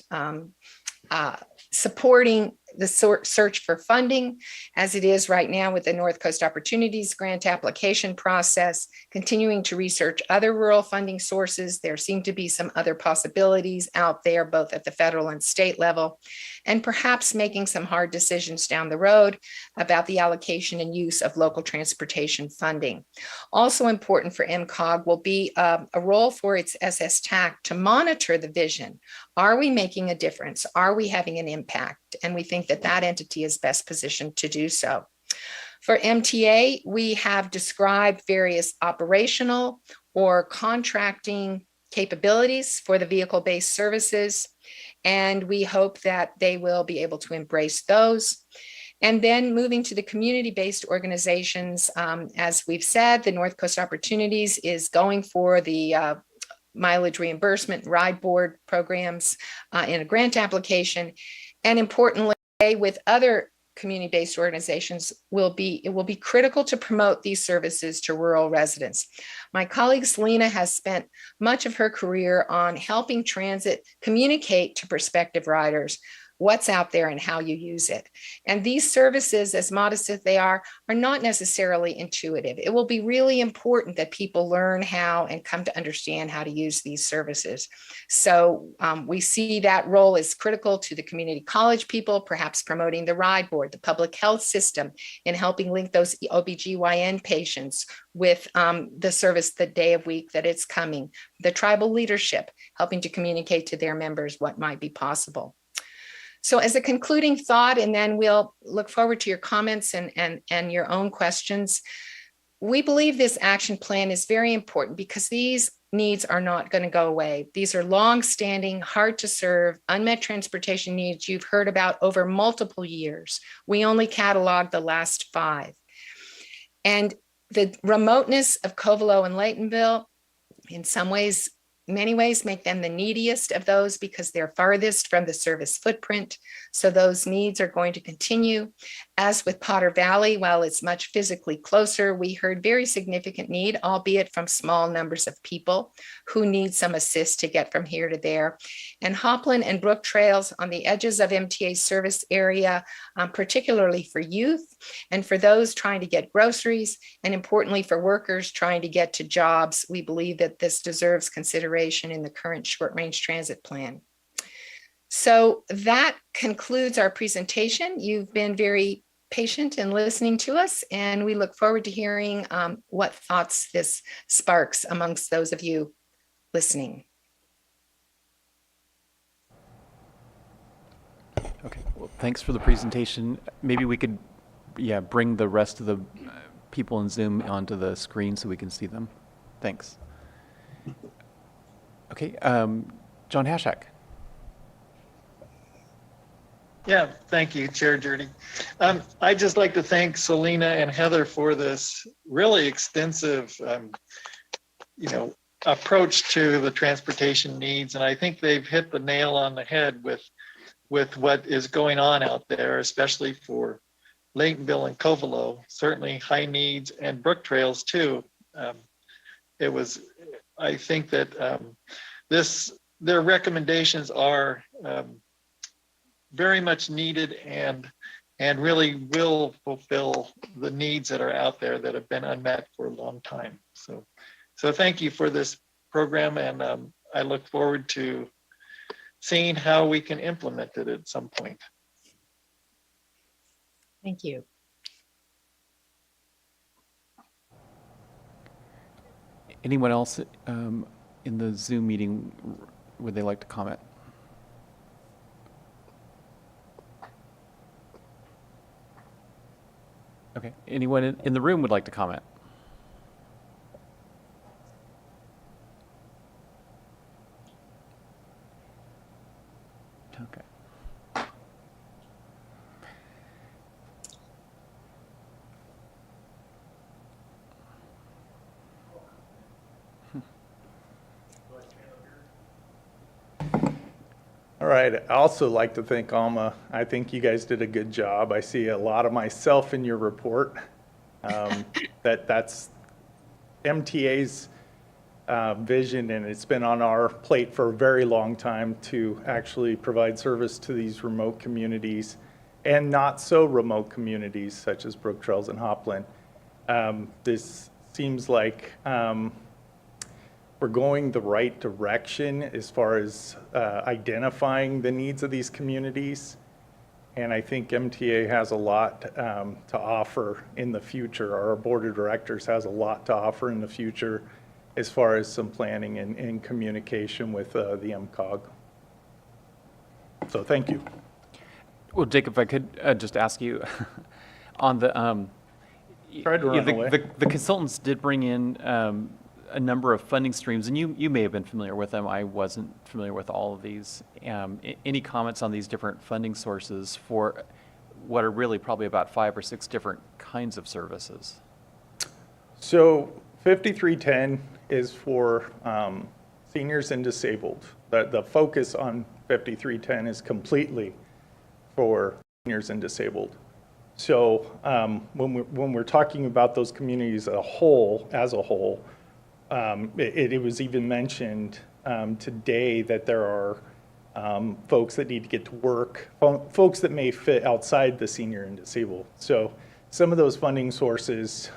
supporting the search for funding as it is right now with the North Coast Opportunities Grant application process, continuing to research other rural funding sources. There seem to be some other possibilities out there, both at the federal and state level, and perhaps making some hard decisions down the road about the allocation and use of local transportation funding. Also important for MCOG will be a role for its TAC to monitor the vision. Are we making a difference? Are we having an impact? And we think that that entity is best positioned to do so. For MTA, we have described various operational or contracting capabilities for the vehicle-based services, and we hope that they will be able to embrace those. And then moving to the community-based organizations, as we've said, the North Coast Opportunities is going for the mileage reimbursement ride board programs in a grant application. And importantly, with other community-based organizations, it will be critical to promote these services to rural residents. My colleague Selena has spent much of her career on helping transit communicate to prospective riders what's out there and how you use it. And these services, as modest as they are not necessarily intuitive. It will be really important that people learn how and come to understand how to use these services. So we see that role as critical to the community college people, perhaps promoting the ride board, the public health system, in helping link those OBGYN patients with the service the day of week that it's coming, the tribal leadership, helping to communicate to their members what might be possible. So as a concluding thought, and then we'll look forward to your comments and your own questions, we believe this action plan is very important because these needs are not going to go away. These are long-standing, hard to serve, unmet transportation needs you've heard about over multiple years. We only cataloged the last 5. And the remoteness of Covelo and Laytonville, in some ways, many ways make them the neediest of those because they're farthest from the service footprint. So those needs are going to continue. As with Potter Valley, while it's much physically closer, we heard very significant need, albeit from small numbers of people who need some assist to get from here to there. And Hopland and Brook Trails on the edges of MTA service area, particularly for youth and for those trying to get groceries, and importantly for workers trying to get to jobs, we believe that this deserves consideration in the current short-range transit plan. So that concludes our presentation. You've been very patient in listening to us, and we look forward to hearing what thoughts this sparks amongst those of you listening. Okay, well, thanks for the presentation. Maybe we could, bring the rest of the people in Zoom onto the screen so we can see them. Thanks. Okay, John Hashak. Yeah, thank you, Chair Journey. I'd just like to thank Selena and Heather for this really extensive, approach to the transportation needs. And I think they've hit the nail on the head with what is going on out there, especially for Laytonville and Covelo, certainly high needs, and Brook Trails too. I think that their recommendations are very much needed and really will fulfill the needs that are out there that have been unmet for a long time. So thank you for this program, and I look forward to seeing how we can implement it at some point. Thank you. Anyone else in the Zoom meeting would they like to comment? Okay. Anyone in the room would like to comment? Okay. All right. I also like to thank Alma. I think you guys did a good job. I see a lot of myself in your report. That's MTA's vision, and it's been on our plate for a very long time to actually provide service to these remote communities and not so remote communities such as Brook Trails and Hopland. This seems like we're going the right direction as far as identifying the needs of these communities. And I think MTA has a lot to offer in the future. Our board of directors has a lot to offer in the future as far as some planning and communication with the MCOG. So thank you. Well, Jacob, if I could just ask you on the Tried to run away. The consultants did bring in a number of funding streams, and you may have been familiar with them. I wasn't familiar with all of these. Any comments on these different funding sources for what are really probably about 5 or 6 different kinds of services? So 5310 is for seniors and disabled. The focus on 5310 is completely for seniors and disabled. So when we're talking about those communities as a whole, it was even mentioned today that there are folks that need to get to work, folks that may fit outside the senior and disabled. So some of those funding sources,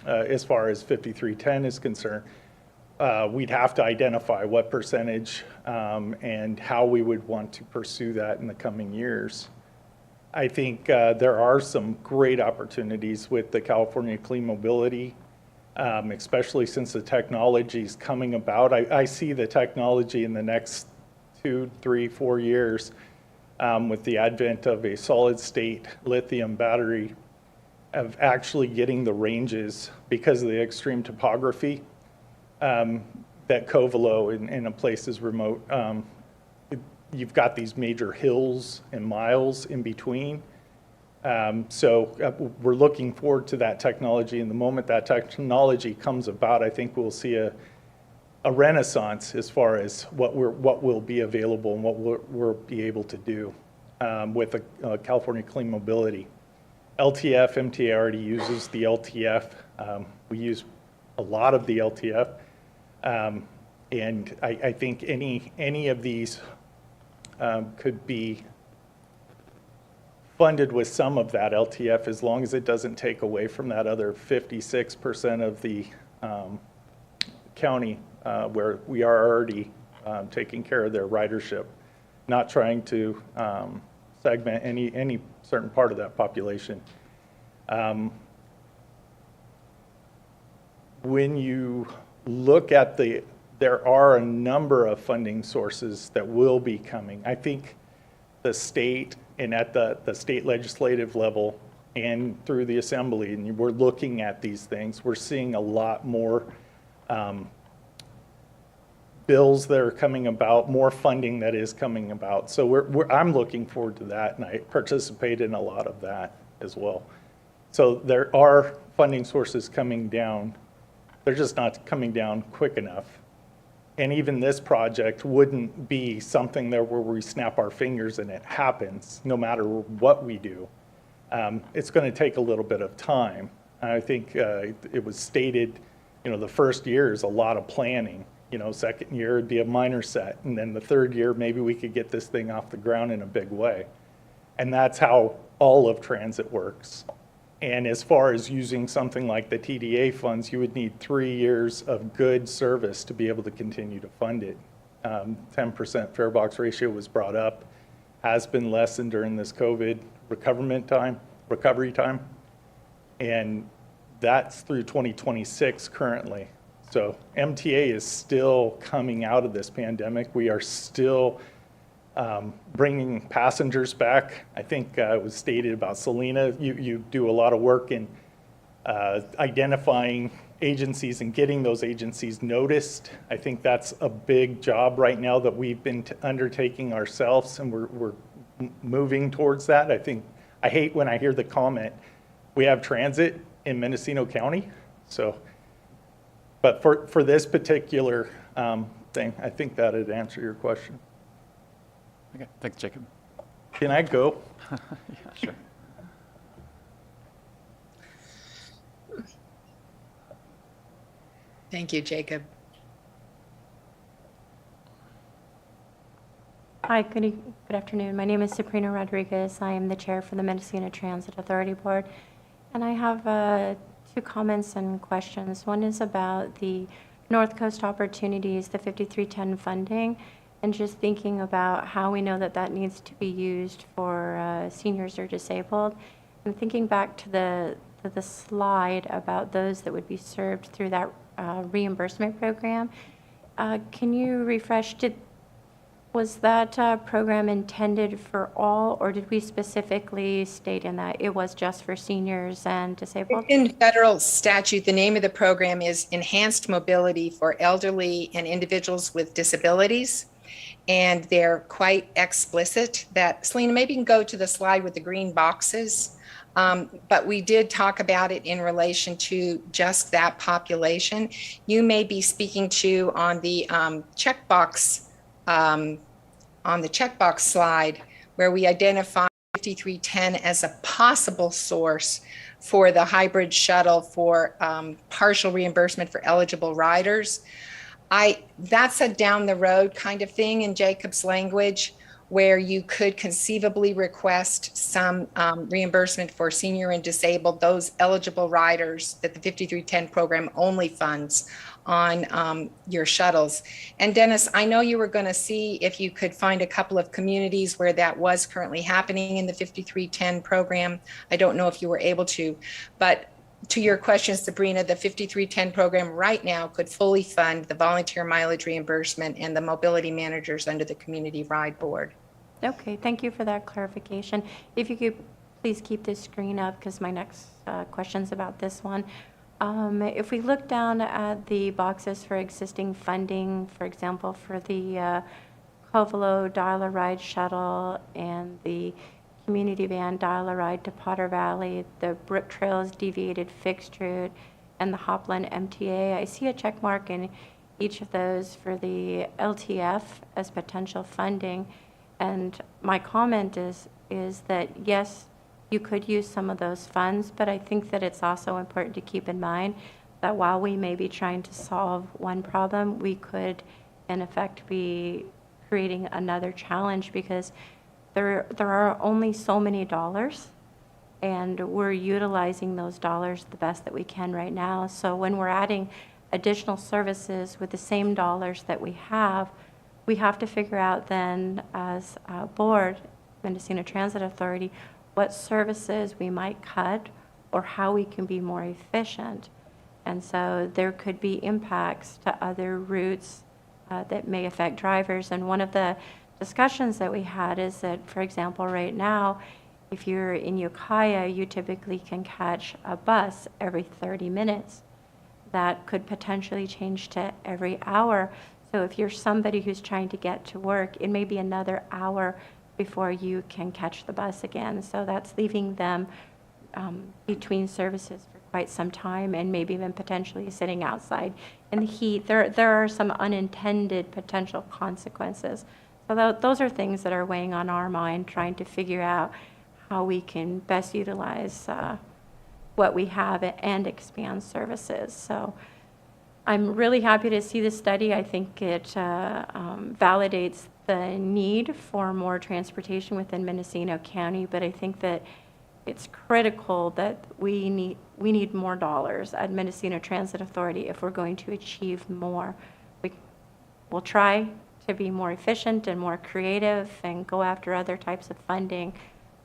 as far as 5310 is concerned, we'd have to identify what percentage and how we would want to pursue that in the coming years. I think there are some great opportunities with the California Clean Mobility, especially since the technology is coming about. I see the technology in the next 2, 3, 4 years with the advent of a solid state lithium battery of actually getting the ranges because of the extreme topography that Covelo in a place is remote. You've got these major hills and miles in between. So we're looking forward to that technology. And the moment that technology comes about, I think we'll see a renaissance as far as what will be available and what we'll be able to do with California Clean Mobility. LTF, MTA already uses the LTF. We use a lot of the LTF. And I think any of these could be funded with some of that LTF as long as it doesn't take away from that other 56% of the county where we are already taking care of their ridership, not trying to segment any certain part of that population. When you look at there are a number of funding sources that will be coming. I think the state and at the state legislative level and through the assembly, and we're looking at these things, we're seeing a lot more bills that are coming about, more funding that is coming about. So I'm looking forward to that, and I participate in a lot of that as well. So there are funding sources coming down. They're just not coming down quick enough. And even this project wouldn't be something there where we snap our fingers and it happens, no matter what we do. It's going to take a little bit of time. I think it was stated, the first year is a lot of planning. Second year would be a minor set, and then the third year maybe we could get this thing off the ground in a big way. And that's how all of transit works. And as far as using something like the TDA funds, you would need 3 years of good service to be able to continue to fund it. 10% fare box ratio was brought up, has been lessened during this COVID recovery time. And that's through 2026 currently. So MTA is still coming out of this pandemic. We are still bringing passengers back. I think it was stated about Selena, you do a lot of work in identifying agencies and getting those agencies noticed. I think that's a big job right now that we've been undertaking ourselves, and we're moving towards that. I hate when I hear the comment, we have transit in Mendocino County. So, but for this particular thing, I think that would answer your question. Okay, thanks, Jacob. Can I go? Yeah, sure. Thank you, Jacob. Hi, good afternoon. My name is Sabrina Rodriguez. I am the chair for the Mendocino Transit Authority Board. And I have two comments and questions. One is about the North Coast Opportunities, the 5310 funding, and just thinking about how we know that that needs to be used for seniors or disabled. And thinking back to the slide about those that would be served through that reimbursement program, can you refresh, was that program intended for all, or did we specifically state in that it was just for seniors and disabled? In federal statute, the name of the program is Enhanced Mobility for Elderly and Individuals with Disabilities. And they're quite explicit that, Selena, maybe you can go to the slide with the green boxes. But we did talk about it in relation to just that population. You may be speaking to on the checkbox slide where we identify 5310 as a possible source for the hybrid shuttle for partial reimbursement for eligible riders. That's a down the road kind of thing in Jacob's language, where you could conceivably request some reimbursement for senior and disabled, those eligible riders that the 5310 program only funds on your shuttles. And Dennis, I know you were going to see if you could find a couple of communities where that was currently happening in the 5310 program. I don't know if you were able to, but to your question, Sabrina, the 5310 program right now could fully fund the volunteer mileage reimbursement and the mobility managers under the Community Ride Board. Okay, thank you for that clarification. If you could please keep this screen up, because my next question's about this one. If we look down at the boxes for existing funding, for example, for the Covelo Dial-A-Ride shuttle and the Community Van Dial-A-Ride to Potter Valley, the Brook Trails Deviated Fixed Route, and the Hopland MTA, I see a check mark in each of those for the LTF as potential funding. And my comment is that, yes, you could use some of those funds, but I think that it's also important to keep in mind that while we may be trying to solve one problem, we could, in effect, be creating another challenge, because there are only so many dollars, and we're utilizing those dollars the best that we can right now. So when we're adding additional services with the same dollars that we have to figure out then as a board, Mendocino Transit Authority, what services we might cut or how we can be more efficient. And so there could be impacts to other routes that may affect drivers. And one of the discussions that we had is that, for example, right now, if you're in Ukiah, you typically can catch a bus every 30 minutes. That could potentially change to every hour. So if you're somebody who's trying to get to work, it may be another hour before you can catch the bus again. So that's leaving them between services for quite some time, and maybe even potentially sitting outside in the heat. There are some unintended potential consequences. So those are things that are weighing on our mind, trying to figure out how we can best utilize what we have and expand services. So I'm really happy to see this study. I think it validates the need for more transportation within Mendocino County, but I think that it's critical that we need more dollars at Mendocino Transit Authority if we're going to achieve more. We'll try to be more efficient and more creative and go after other types of funding,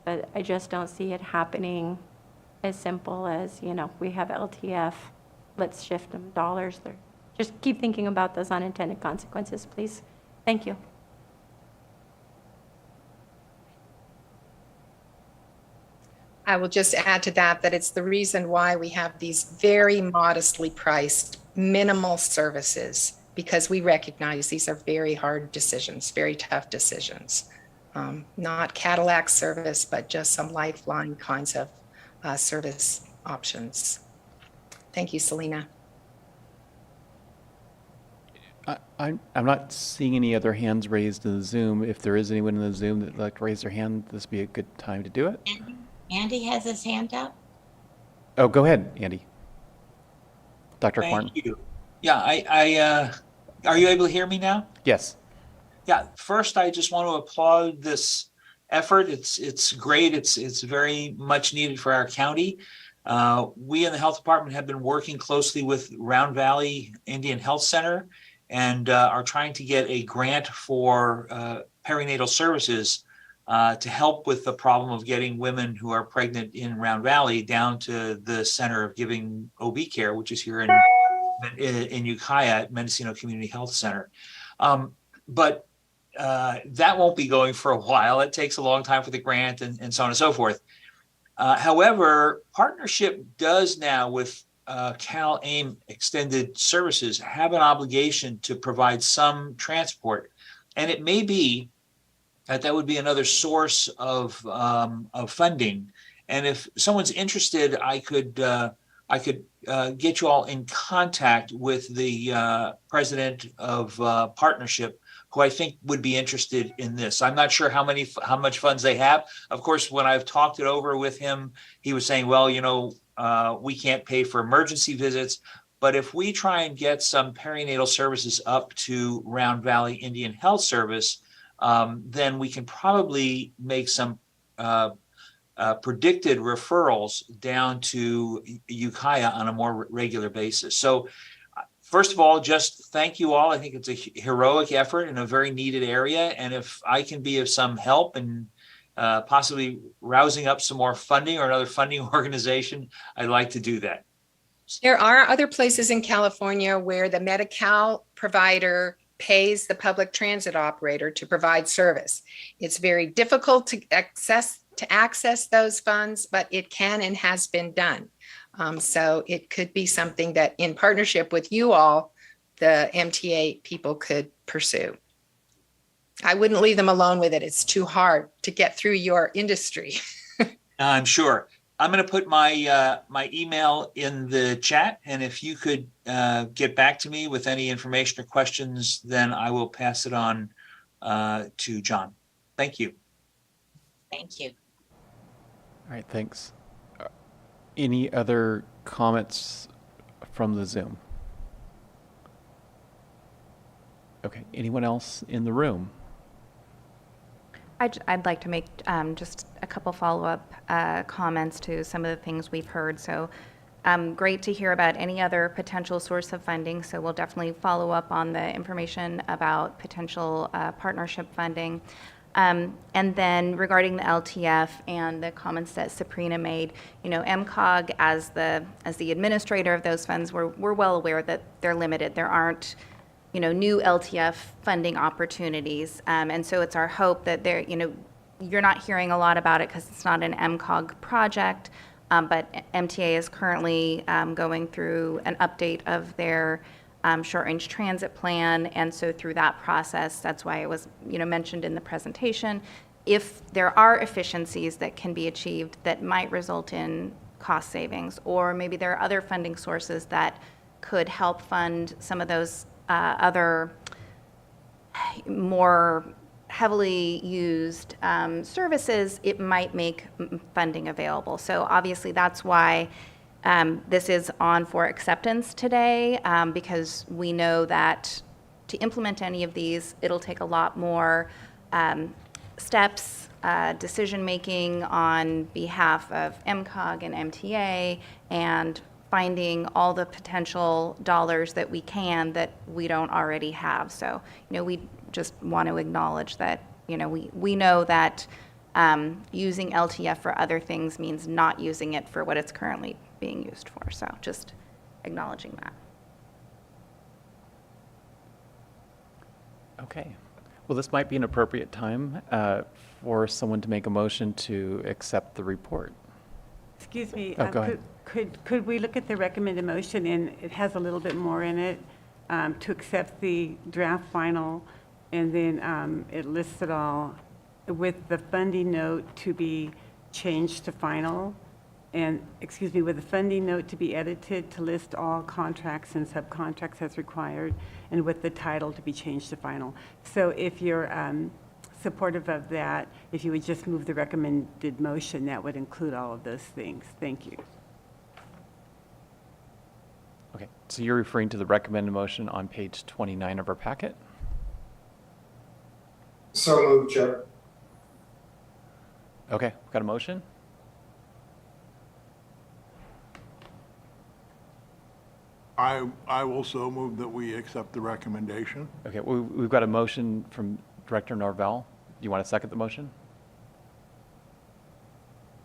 but I just don't see it happening as simple as, we have LTF, let's shift them dollars there. Just keep thinking about those unintended consequences, please. Thank you. I will just add to that, that it's the reason why we have these very modestly priced, minimal services, because we recognize these are very hard decisions, very tough decisions. Not Cadillac service, but just some lifeline kinds of service options. Thank you, Selena. I'm not seeing any other hands raised in the Zoom. If there is anyone in the Zoom that'd like to raise their hand, this would be a good time to do it. Andy has his hand up. Oh, go ahead, Andy. Dr. Thank Quart. you. Yeah, are you able to hear me now? Yes. Yeah, first I just want to applaud this effort. It's great. It's very much needed for our county. We in the health department have been working closely with Round Valley Indian Health Center and are trying to get a grant for perinatal services to help with the problem of getting women who are pregnant in Round Valley down to the center of giving OB care, which is here in Ukiah at Mendocino Community Health Center. But that won't be going for a while. It takes a long time for the grant and so on and so forth. However, partnership does now with Cal-AIM Extended Services have an obligation to provide some transport. And it may be that would be another source of funding. And if someone's interested, I could get you all in contact with the president of partnership, who I think would be interested in this. I'm not sure how much funds they have. Of course, when I've talked it over with him, he was saying, well, we can't pay for emergency visits, but if we try and get some perinatal services up to Round Valley Indian Health Service, then we can probably make some predicted referrals down to Ukiah on a more regular basis. So first of all, just thank you all. I think it's a heroic effort in a very needed area. And if I can be of some help in possibly rousing up some more funding or another funding organization, I'd like to do that. There are other places in California where the Medi-Cal provider pays the public transit operator to provide service. It's very difficult to access those funds, but it can and has been done. So it could be something that in partnership with you all, the MTA people could pursue. I wouldn't leave them alone with it. It's too hard to get through your industry. I'm sure. I'm going to put my my email in the chat, and if you could get back to me with any information or questions, then I will pass it on to John. Thank you. Thank you. All right, thanks. Any other comments from the Zoom? Okay, anyone else in the room? I'd like to make just a couple follow-up comments to some of the things we've heard. So great to hear about any other potential source of funding. So we'll definitely follow up on the information about potential partnership funding. And then regarding the LTF and the comments that Sabrina made, MCOG as the administrator of those funds, we're well aware that they're limited. There aren't new LTF funding opportunities. And so it's our hope that you're not hearing a lot about it because it's not an MCOG project, but MTA is currently going through an update of their short-range transit plan. And so through that process, that's why it was mentioned in the presentation. If there are efficiencies that can be achieved that might result in cost savings, or maybe there are other funding sources that could help fund some of those other more heavily used services, it might make funding available. So obviously that's why this is on for acceptance today, because we know that to implement any of these, it'll take a lot more steps, decision-making on behalf of MCOG and MTA, and finding all the potential dollars that we can that we don't already have. So, we just want to acknowledge that, we know that using LTF for other things means not using it for what it's currently being used for. So just acknowledging that. Okay. Well, this might be an appropriate time for someone to make a motion to accept the report. Excuse me. Oh, go ahead. Could we look at the recommended motion, and it has a little bit more in it, to accept the draft final, and then it lists it all with the funding note to be changed to final, and, excuse me, with the funding note to be edited to list all contracts and subcontracts as required, and with the title to be changed to final. So if you're supportive of that, if you would just move the recommended motion, that would include all of those things. Thank you. Okay, so you're referring to the recommended motion on page 29 of our packet? So moved, Chair. Okay, we've got a motion? I will so move that we accept the recommendation. Okay, we've got a motion from Director Norvell. You want to second the motion?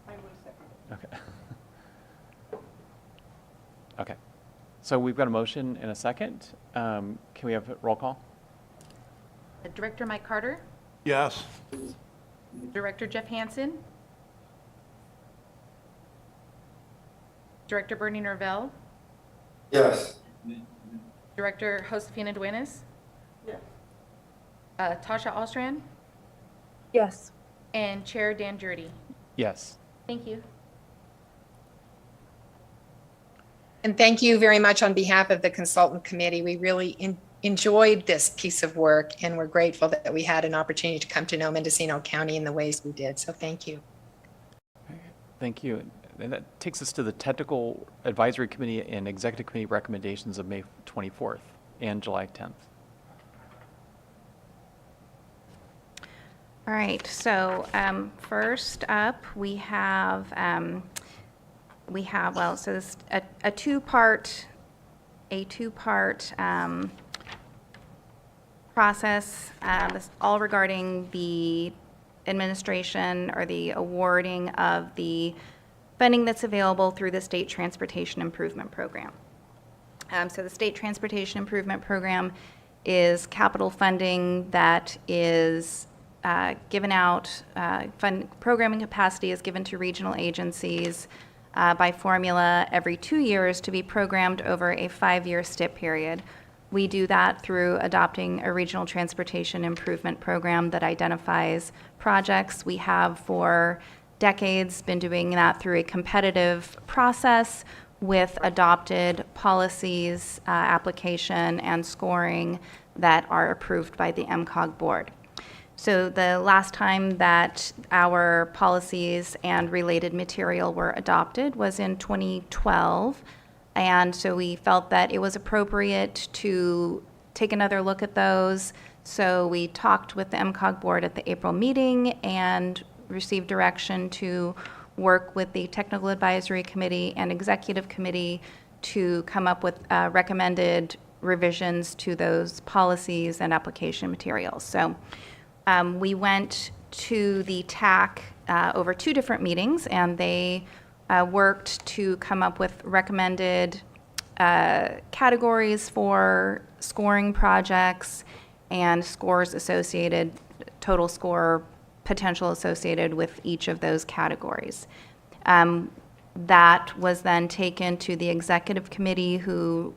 I will second. Okay. Okay. So we've got a motion and a second. Can we have a roll call? Director Mike Carter, Yes. Director Jeff Hansen, Director Bernie Norvell, Yes. Director Josefina Duenas, Yes. Tasha Ostrand, Yes. and Chair Dan Jurdy. Yes. Thank you. And thank you very much on behalf of the consultant committee. We really enjoyed this piece of work, and we're grateful that we had an opportunity to come to know Mendocino County in the ways we did. So thank you. Thank you. And that takes us to the Technical Advisory Committee and Executive Committee recommendations of May 24th and July 10th. All right, so first up, we have well, so this a two-part process, this all regarding the administration or the awarding of the funding that's available through the State Transportation Improvement Program. So the State Transportation Improvement Program is capital funding that is given out, programming capacity is given to regional agencies by formula every 2 years to be programmed over a 5-year STIP period. We do that through adopting a regional transportation improvement program that identifies projects. We have for decades been doing that through a competitive process with adopted policies, application, and scoring that are approved by the MCOG board. So the last time that our policies and related material were adopted was in 2012. And so we felt that it was appropriate to take another look at those. So we talked with the MCOG board at the April meeting and received direction to work with the Technical Advisory Committee and Executive Committee to come up with recommended revisions to those policies and application materials. So we went to the TAC over 2 different meetings, and they worked to come up with recommended categories for scoring projects and scores associated, total score potential associated with each of those categories. That was then taken to the Executive Committee, who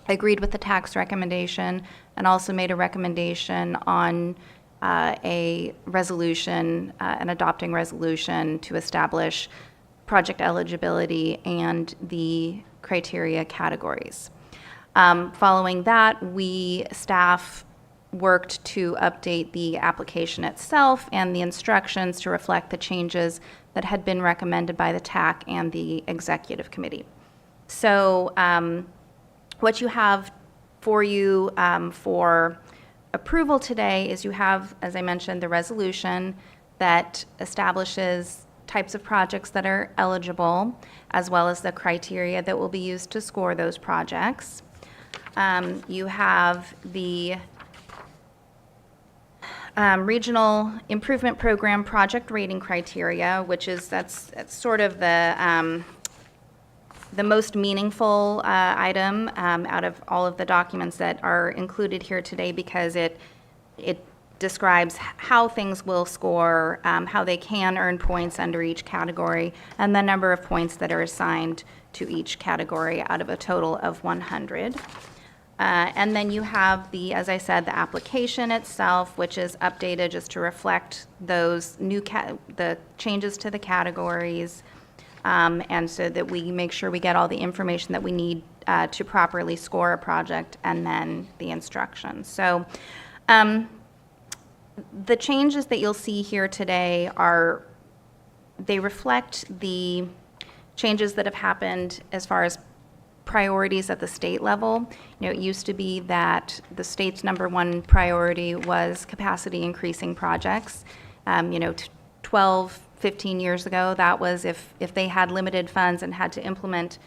agreed with the TAC's recommendation and also made a recommendation on a resolution, an adopting resolution to establish project eligibility and the criteria categories. Following that, staff worked to update the application itself and the instructions to reflect the changes that had been recommended by the TAC and the Executive Committee. So what you have for you for approval today is you have, as I mentioned, the resolution that establishes types of projects that are eligible, as well as the criteria that will be used to score those projects. You have the Regional Improvement Program project rating criteria, which is that's sort of the most meaningful item out of all of the documents that are included here today, because it describes how things will score, how they can earn points under each category, and the number of points that are assigned to each category out of a total of 100. And then you have the, as I said, the application itself, which is updated just to reflect those the changes to the categories, and so that we make sure we get all the information that we need to properly score a project, and then the instructions. So the changes that you'll see here today they reflect the changes that have happened as far as priorities at the state level. You know, it used to be that the state's #1 priority was capacity increasing projects. 12, 15 years ago, that was if they had limited funds and had to implement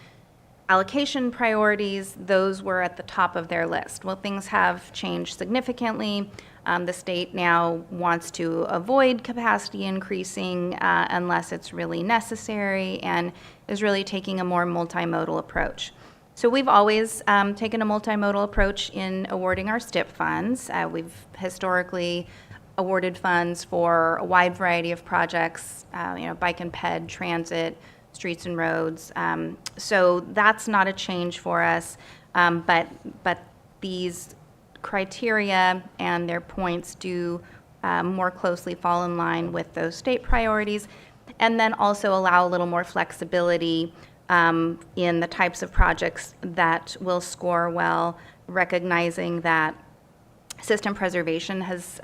allocation priorities, those were at the top of their list. Well, things have changed significantly. The state now wants to avoid capacity increasing unless it's really necessary, and is really taking a more multimodal approach. So we've always taken a multimodal approach in awarding our STIP funds. We've historically awarded funds for a wide variety of projects, bike and ped, transit, streets and roads. So that's not a change for us, but these criteria and their points do more closely fall in line with those state priorities, and then also allow a little more flexibility in the types of projects that will score well, recognizing that system preservation has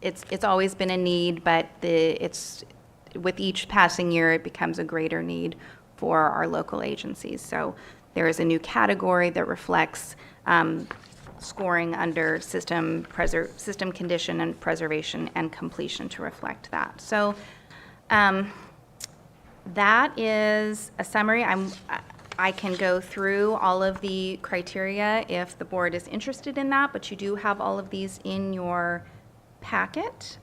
it's always been a need, but with each passing year it becomes a greater need for our local agencies. So there is a new category that reflects scoring under system condition and preservation and completion to reflect that. So that is a summary. I can go through all of the criteria if the board is interested in that, but you do have all of these in your packet.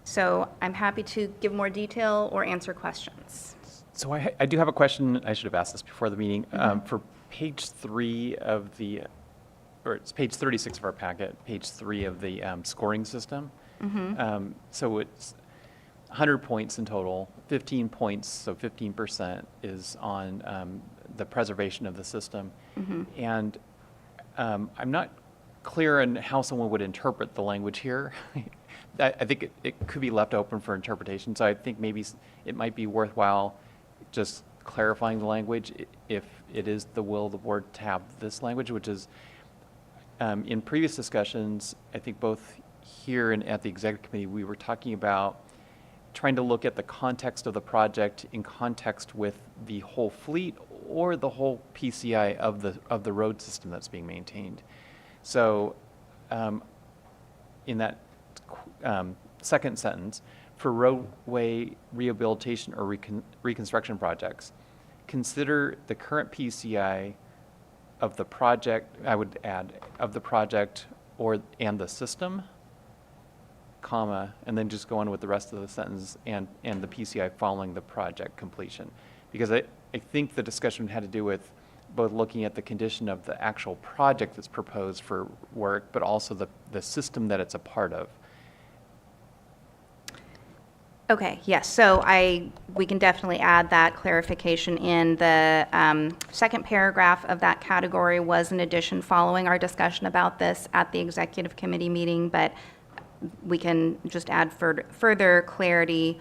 So I'm happy to give more detail or answer questions. So I do have a question. I should have asked this before the meeting. For page 3 of or it's page 36 of our packet, page 3 of the scoring system. So it's 100 points in total, 15 points, so 15% is on the preservation of the system. And I'm not clear on how someone would interpret the language here. I think it could be left open for interpretation, so I think maybe it might be worthwhile just clarifying the language if it is the will of the board to have this language, which is in previous discussions, I think both here and at the executive committee, we were talking about trying to look at the context of the project in context with the whole fleet or the whole PCI of the road system that's being maintained. So in that second sentence, for roadway rehabilitation or reconstruction projects, consider the current PCI of the project, I would add, of the project and the system, comma, and then just go on with the rest of the sentence and the PCI following the project completion. Because I think the discussion had to do with both looking at the condition of the actual project that's proposed for work, but also the system that it's a part of. Okay, yes, so we can definitely add that clarification in. The second paragraph of that category was an addition following our discussion about this at the executive committee meeting, but we can just add further clarity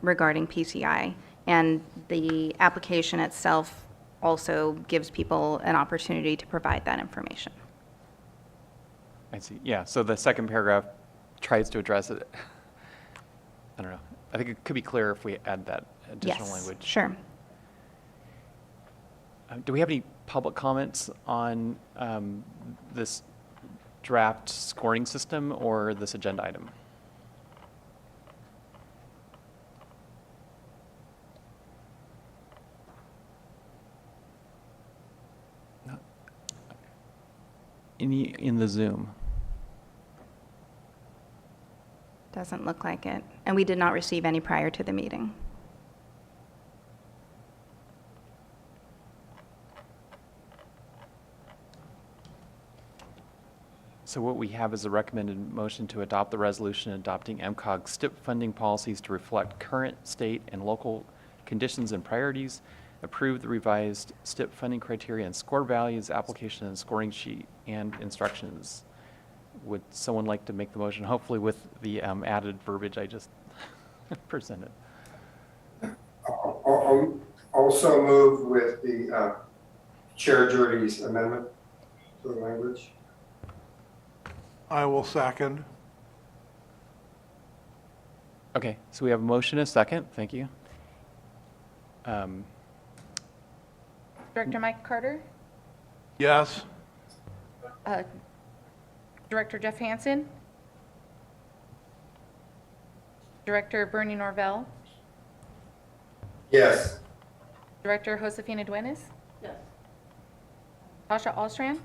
regarding PCI. And the application itself also gives people an opportunity to provide that information. I see, yeah, so the second paragraph tries to address it. I don't know. I think it could be clearer if we add that additional language. Sure. Do we have any public comments on this draft scoring system or this agenda item? No. Any in the Zoom? Doesn't look like it. And we did not receive any prior to the meeting. So So what we have is a recommended motion to adopt the resolution adopting MCOG STIP funding policies to reflect current state and local conditions and priorities, approve the revised STIP funding criteria and score values, application and scoring sheet, and instructions. Would someone like to make the motion, hopefully with the added verbiage I just presented? I'll also move with the Chair Jordy's amendment to the language. I will second. Okay, so we have a motion and a second. Thank you. Director Mike Carter, Yes. Director Jeff Hansen, Director Bernie Norvell, Yes. Director Josefina Duenas. Yes. Tasha Alstrand,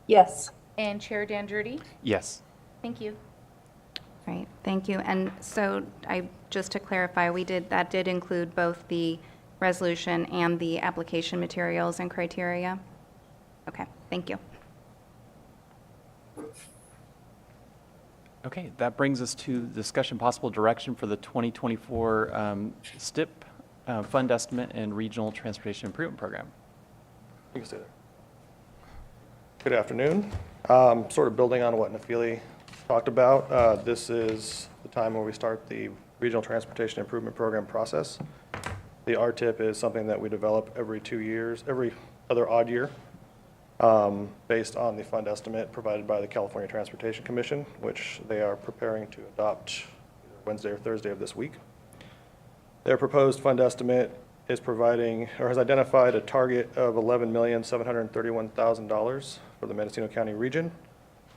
Yes. and Chair Dan Drury. Yes. Thank you. Right, thank you. And so just to clarify, that did include both the resolution and the application materials and criteria? Okay, thank you. Okay, that brings us to discussion possible direction for the 2024 STIP fund estimate and regional transportation improvement program. You can stay there. Good afternoon. Sort of building on what Nafili talked about, this is the time where we start the regional transportation improvement program process. The RTIP is something that we develop every 2 years, every other odd year, based on the fund estimate provided by the California Transportation Commission, which they are preparing to adopt either Wednesday or Thursday of this week. Their proposed fund estimate is providing, or has identified a target of $11,731,000 for the Mendocino County region,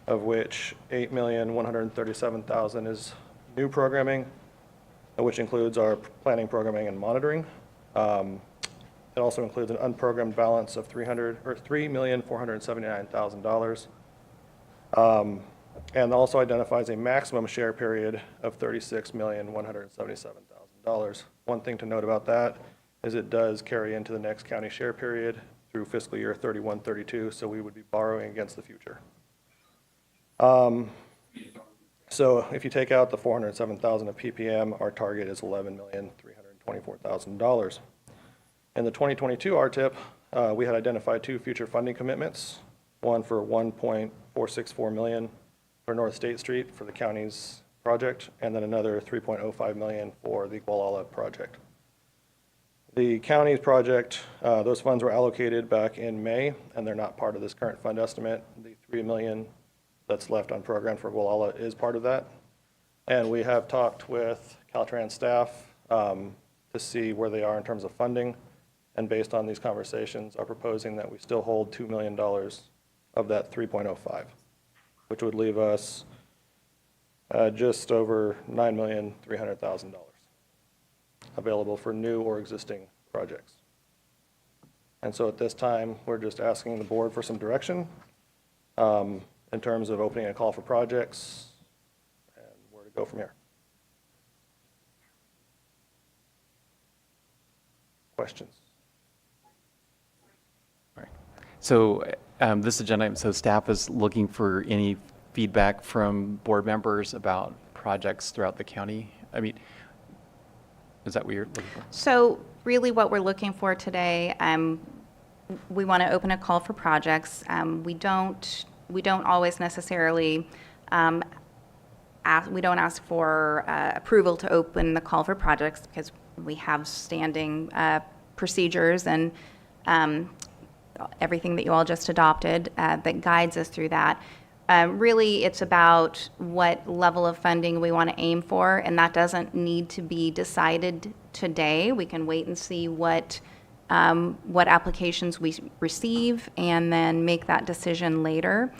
of which $8,137,000 is new programming, which includes our planning, programming, and monitoring. It also includes an unprogrammed balance of $3,479,000, and also identifies a maximum share period of $36,177,000. One thing to note about that is it does carry into the next county share period through fiscal year 31-32, so we would be borrowing against the future. So if you take out the $407,000 of PPM, our target is $11,324,000. In the 2022 RTIP, we had identified 2 future funding commitments, one for $1.464 million for North State Street for the county's project, and then another $3.05 million for the Gualala project. The county's project, those funds were allocated back in May, and they're not part of this current fund estimate. The $3 million that's left unprogrammed for Gualala is part of that. And we have talked with Caltrans staff to see where they are in terms of funding. And based on these conversations, are proposing that we still hold $2 million of that 3.05, which would leave us just over $9,300,000 available for new or existing projects. And so at this time, we're just asking the board for some direction in terms of opening a call for projects and where to go from here. Questions? All right. So this agenda item, so staff is looking for any feedback from board members about projects throughout the county. I mean, is that what you're looking for? So really what we're looking for today, we want to open a call for projects. We don't always necessarily we don't ask for approval to open the call for projects because we have standing procedures and everything that you all just adopted that guides us through that. Really, it's about what level of funding we want to aim for, and that doesn't need to be decided today. We can wait and see what applications we receive and then make that decision later.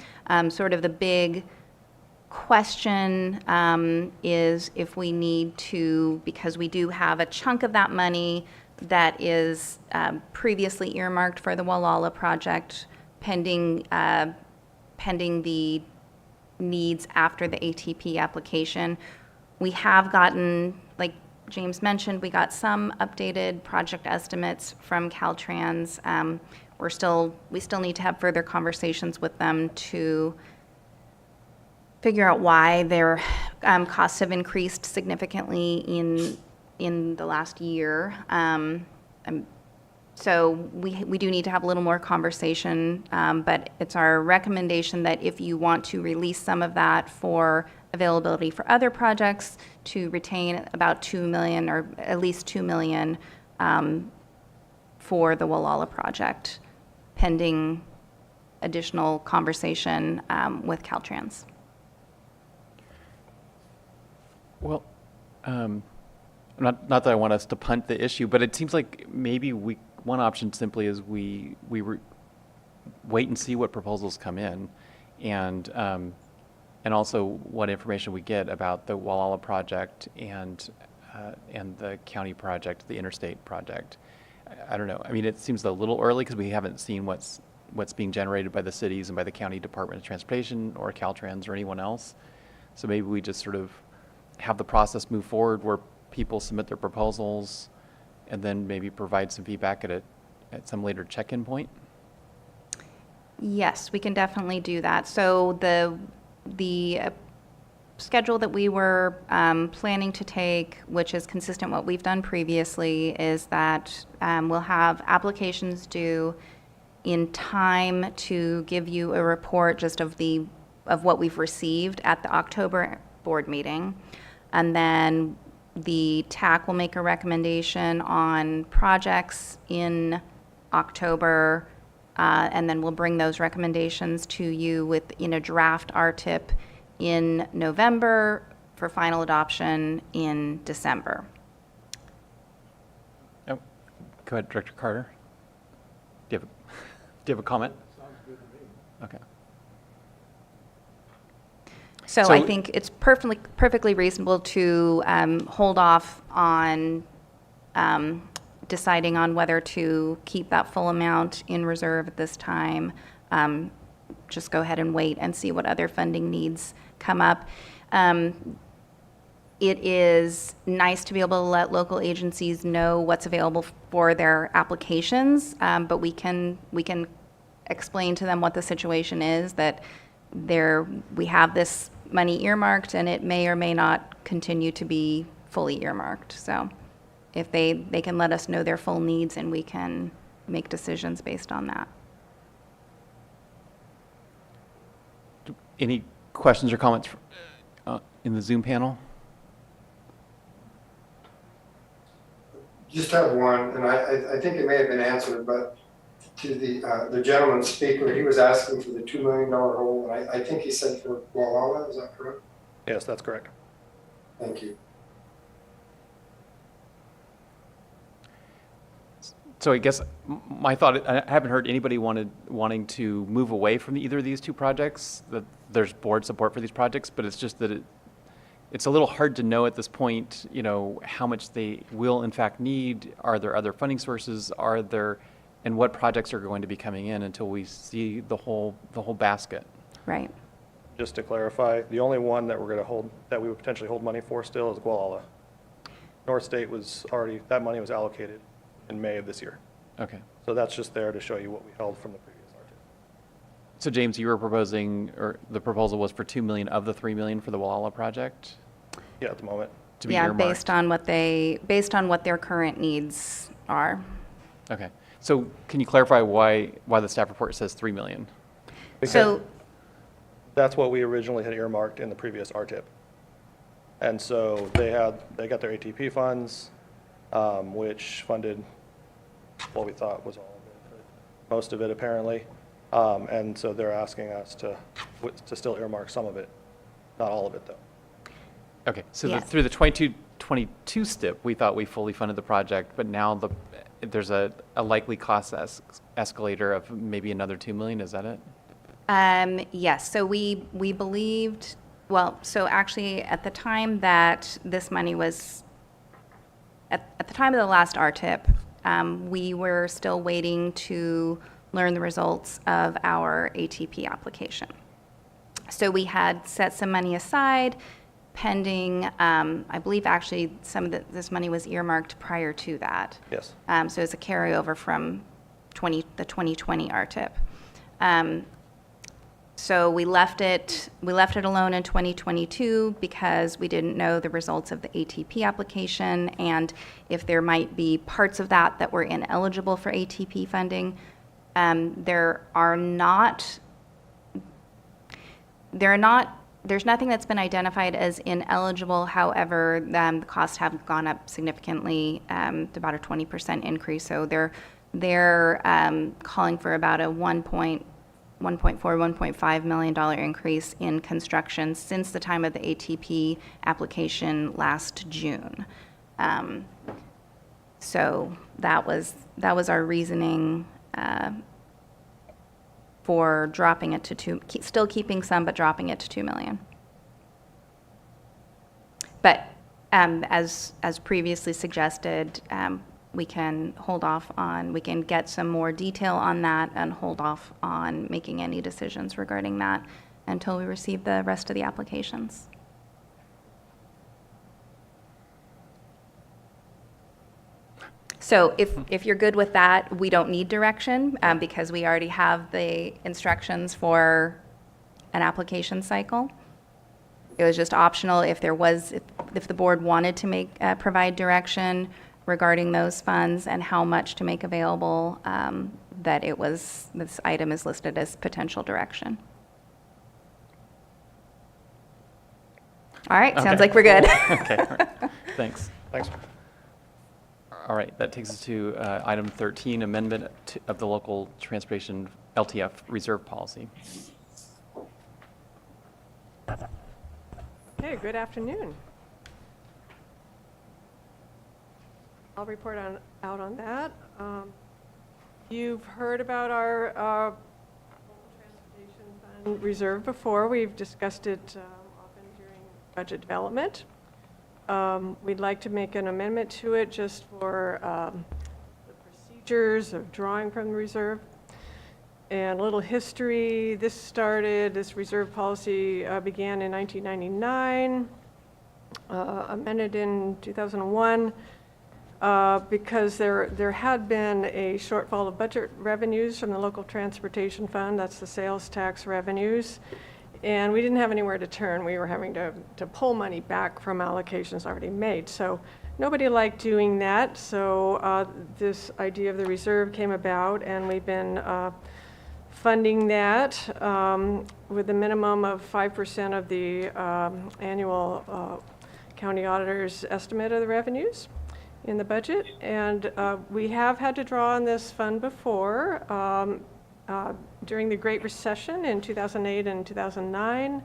Sort of the big question is if we need to, because we do have a chunk of that money that is previously earmarked for the Gualala project pending the needs after the ATP application. We have gotten, like James mentioned, we got some updated project estimates from Caltrans. we still need to have further conversations with them to figure out why their costs have increased significantly in the last year. So we do need to have a little more conversation, but it's our recommendation that if you want to release some of that for availability for other projects, to retain about $2 million or at least $2 million for the Wallala project, pending additional conversation with Caltrans. Well, not that I want us to punt the issue, but it seems like maybe one option simply is we wait and see what proposals come in, and also what information we get about the Wallala project and the county project, the interstate project. I don't know. I mean, it seems a little early because we haven't seen what's being generated by the cities and by the county Department of Transportation or Caltrans or anyone else. So maybe we just sort of have the process move forward where people submit their proposals and then maybe provide some feedback at some later check-in point? Yes, we can definitely do that. So the schedule that we were planning to take, which is consistent with what we've done previously, is that we'll have applications due in time to give you a report just of what we've received at the October board meeting. And then the TAC will make a recommendation on projects in October, and then we'll bring those recommendations to you in a draft RTIP in November for final adoption in December. Oh, go ahead, Director Carter. Do you have a comment? Sounds good to me. Okay. So I think it's perfectly reasonable to hold off on deciding on whether to keep that full amount in reserve at this time. Just go ahead and wait and see what other funding needs come up. It is nice to be able to let local agencies know what's available for their applications, but we can explain to them what the situation is, that we have this money earmarked and it may or may not continue to be fully earmarked. So if they can let us know their full needs and we can make decisions based on that. Any questions or comments in the Zoom panel? Just have one, and I think it may have been answered, but to the gentleman speaker, he was asking for the $2 million hole, and I think he said for Wallala, is that correct? Yes, that's correct. Thank you. So I guess my thought, I haven't heard anybody wanting to move away from either of these two projects, that there's board support for these projects, but it's just that it's a little hard to know at this point, how much they will in fact need. Are there other funding sources? And what projects are going to be coming in until we see the whole basket? Right. Just to clarify, the only one that that we would potentially hold money for still is Gualala. North State that money was allocated in May of this year. Okay. So that's just there to show you what we held from the previous RTIP. So James, you were proposing, or the proposal was for $2 million of the $3 million for the Wallala project? Yeah, at the moment. To be earmarked. Based on what their current needs are. Okay. So can you clarify why the staff report says $3 million? Because that's what we originally had earmarked in the previous RTIP. And so they got their ATP funds, which funded what we thought was all of it, most of it apparently. And so they're asking us to still earmark some of it, not all of it though. Okay, so through the 22 STIP, we thought we fully funded the project, but now there's a likely cost escalator of maybe another $2 million, is that it? Yes, so we believed, so actually at the time that this money was, at the time of the last RTIP, we were still waiting to learn the results of our ATP application. So we had set some money aside pending, I believe actually some of this money was earmarked prior to that. Yes. So it's a carryover from the 2020 RTIP. So we left it alone in 2022 because we didn't know the results of the ATP application and if there might be parts of that were ineligible for ATP funding. There's nothing that's been identified as ineligible. However, the costs have gone up significantly, about a 20% increase. So they're calling for about a $1.5 million increase in construction since the time of the ATP application last June. So that was our reasoning for dropping it to still keeping some, but dropping it to 2 million. But as previously suggested, we can hold off on, we can get some more detail on that and hold off on making any decisions regarding that until we receive the rest of the applications. So if you're good with that, we don't need direction because we already have the instructions for an application cycle. It was just optional if the board wanted to provide direction regarding those funds and how much to make available, this item is listed as potential direction. All right, sounds like we're good. Okay, all right. Thanks. Thanks. All right, that takes us to item 13, amendment of the local transportation LTF reserve policy. Okay, good afternoon. I'll report out on that. You've heard about our local transportation fund reserve before. We've discussed it often during budget development. We'd like to make an amendment to it just for the procedures of drawing from the reserve. And a little history, this reserve policy began in 1999, amended in 2001, because there had been a shortfall of budget revenues from the local transportation fund, that's the sales tax revenues, and we didn't have anywhere to turn. We were having to pull money back from allocations already made. So nobody liked doing that, so this idea of the reserve came about, and we've been funding that with a minimum of 5% of the annual county auditor's estimate of the revenues in the budget. And we have had to draw on this fund before during the Great Recession in 2008 and 2009,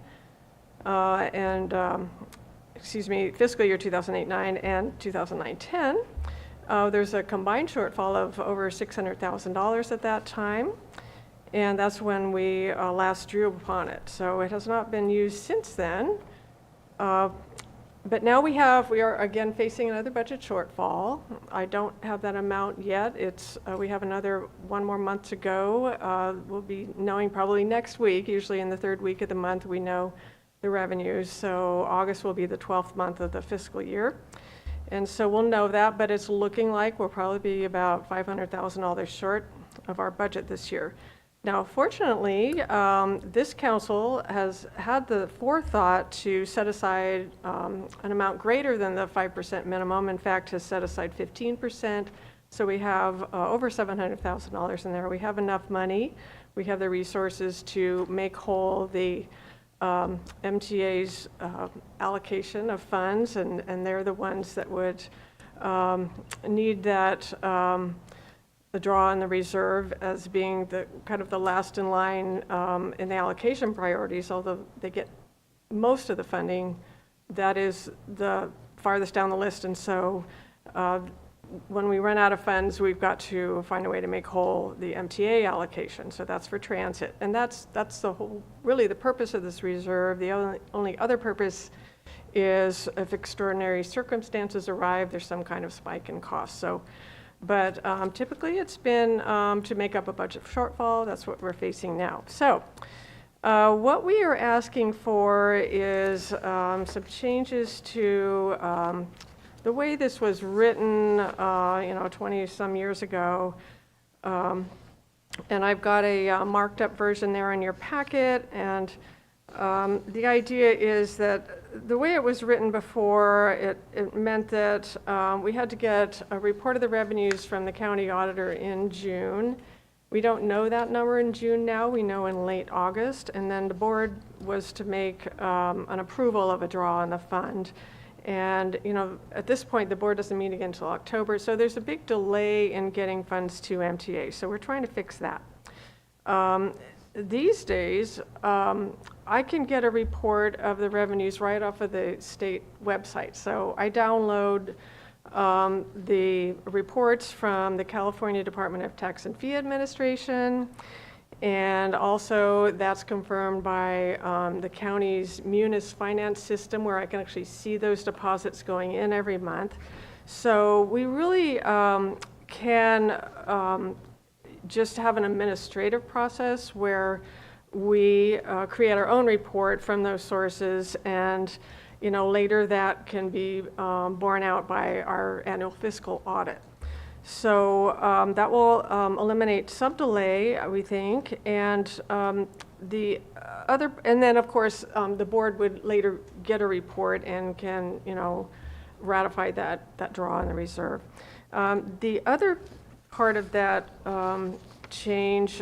fiscal year 2008-9 and 2009-10. There's a combined shortfall of over $600,000 at that time. And that's when we last drew upon it. So it has not been used since then. But now we are again facing another budget shortfall. I don't have that amount yet. We have one more month to go. We'll be knowing probably next week. Usually in the third week of the month we know the revenues. So August will be the 12th month of the fiscal year. And so we'll know that, but it's looking like we'll probably be about $500,000 short of our budget this year. Now, fortunately, this council has had the forethought to set aside an amount greater than the 5% minimum. In fact, has set aside 15%. So we have over $700,000 in there. We have enough money. We have the resources to make whole the MTA's allocation of funds, and they're the ones that would need that the draw on the reserve as being the kind of the last in line in the allocation priorities, although they get most of the funding. That is the farthest down the list, and so when we run out of funds, we've got to find a way to make whole the MTA allocation. So that's for transit, and that's the whole, really the purpose of this reserve. The only other purpose is if extraordinary circumstances arrive, there's some kind of spike in costs. So. But typically it's been to make up a budget shortfall. That's what we're facing now. So what we are asking for is some changes to the way this was written, 20 some years ago. And I've got a marked up version there in your packet. And the idea is that the way it was written before, it meant that we had to get a report of the revenues from the county auditor in June. We don't know that number in June now, we know in late August, and then the board was to make an approval of a draw on the fund. And, you know, at this point, the board doesn't meet again until October, so there's a big delay in getting funds to MTA, so we're trying to fix that. These days, I can get a report of the revenues right off of the state website. So I download the reports from the California Department of Tax and Fee Administration, and also that's confirmed by the county's Munis finance system, where I can actually see those deposits going in every month. So we really can just have an administrative process where we create our own report from those sources, and you know, later that can be borne out by our annual fiscal audit. So that will eliminate some delay, we think, and and then of course the board would later get a report and can, you know, ratify that draw in the reserve. The other part of that change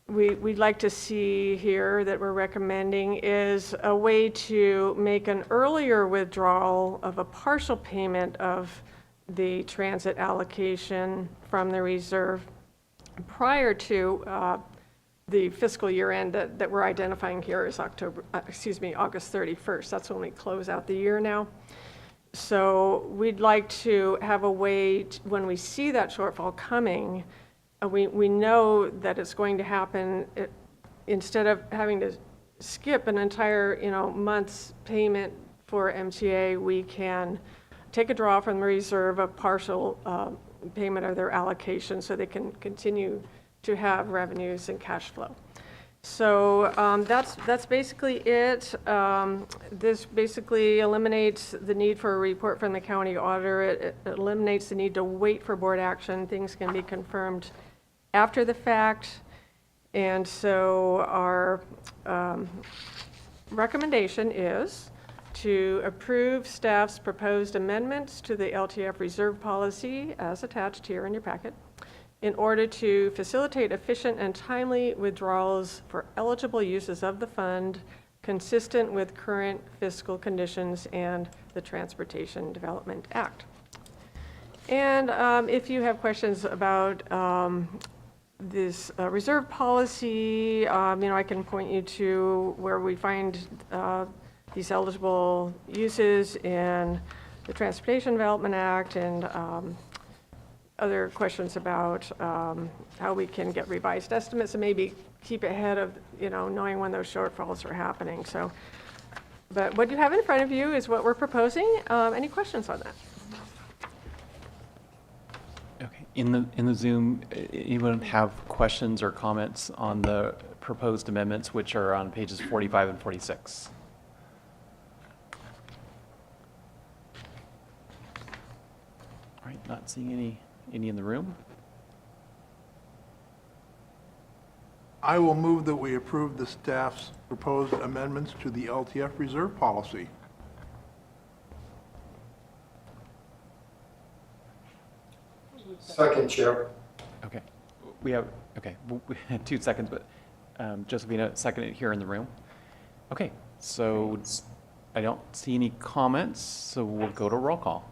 we'd like to see here that we're recommending is a way to make an earlier withdrawal of a partial payment of the transit allocation from the reserve prior to the fiscal year end that we're identifying here as August 31st. That's when we close out the year now. So we'd like to have a way when we see that shortfall coming, we know that it's going to happen. Instead of having to skip an entire, you know, month's payment for MTA, we can take a draw from the reserve, a partial payment of their allocation, so they can continue to have revenues and cash flow. So that's basically it. This basically eliminates the need for a report from the county auditor. It eliminates the need to wait for board action. Things can be confirmed after the fact. And so our recommendation is to approve staff's proposed amendments to the LTF reserve policy as attached here in your packet in order to facilitate efficient and timely withdrawals for eligible uses of the fund consistent with current fiscal conditions and the Transportation Development Act. And if you have questions about this reserve policy, you know, I can point you to where we find these eligible uses in the Transportation Development Act, and other questions about how we can get revised estimates and maybe keep ahead of, you know, knowing when those shortfalls are happening. So, but what you have in front of you is what we're proposing. Any questions on that? Okay. In the Zoom, anyone have questions or comments on the proposed amendments, which are on pages 45 and 46? All right, not seeing any in the room. I will move that we approve the staff's proposed amendments to the LTF reserve policy. Second, Chair. Okay. We have 2 seconds, but Josephina seconded here in the room. Okay, so I don't see any comments, so we'll go to roll call.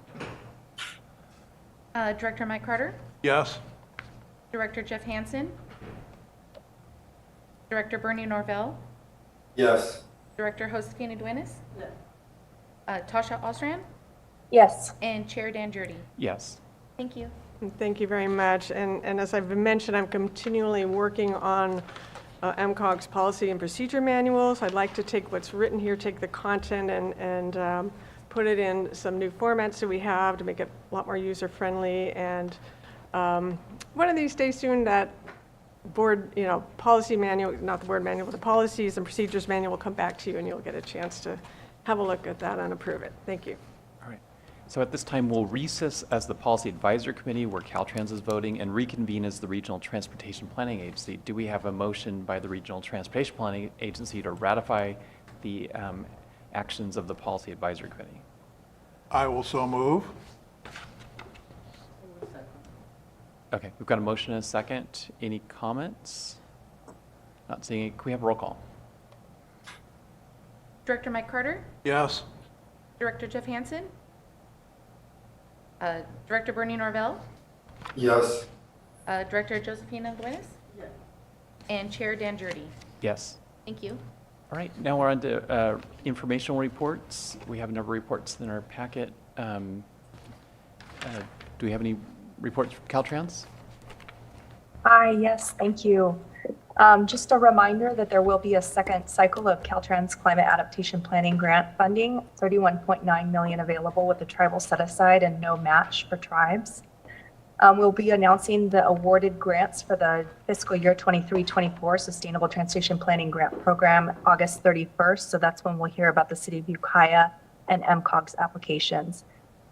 Director Mike Carter, Yes. Director Jeff Hansen, Director Bernie Norvell, Yes. Director Josefina Duenas, Tasha Ostran, Yes. and Chair Dan Jurdy. Yes. Thank you. Thank you very much. And as I've mentioned, I'm continually working on MCOG's policy and procedure manuals. I'd like to take what's written here, take the content and put it in some new formats that we have to make it a lot more user-friendly. And one of these days soon, that board, you know, policy manual, not the board manual, but the policies and procedures manual will come back to you, and you'll get a chance to have a look at that and approve it. Thank you. All right. So at this time, we'll recess as the Policy Advisory Committee where Caltrans is voting and reconvene as the Regional Transportation Planning Agency. Do we have a motion by the Regional Transportation Planning Agency to ratify the actions of the Policy Advisory Committee? I will so move. Okay, we've got a motion and a second. Any comments? Not seeing it. Can we have a roll call? Director Mike Carter, Yes. Director Jeff Hansen, Director Bernie Norvell, Yes. Director Josephina Duenas, and Chair Dan Jurdy. Yes. Thank you. All right, now we're on to informational reports. We have a number of reports in our packet. Do we have any reports from Caltrans? Hi, yes, thank you. Just a reminder that there will be a second cycle of Caltrans Climate Adaptation Planning Grant funding, $31.9 million available with the tribal set aside and no match for tribes. We'll be announcing the awarded grants for the fiscal year 23-24 Sustainable Transportation Planning Grant Program August 31st. So that's when we'll hear about the City of Ukiah and MCOG's applications.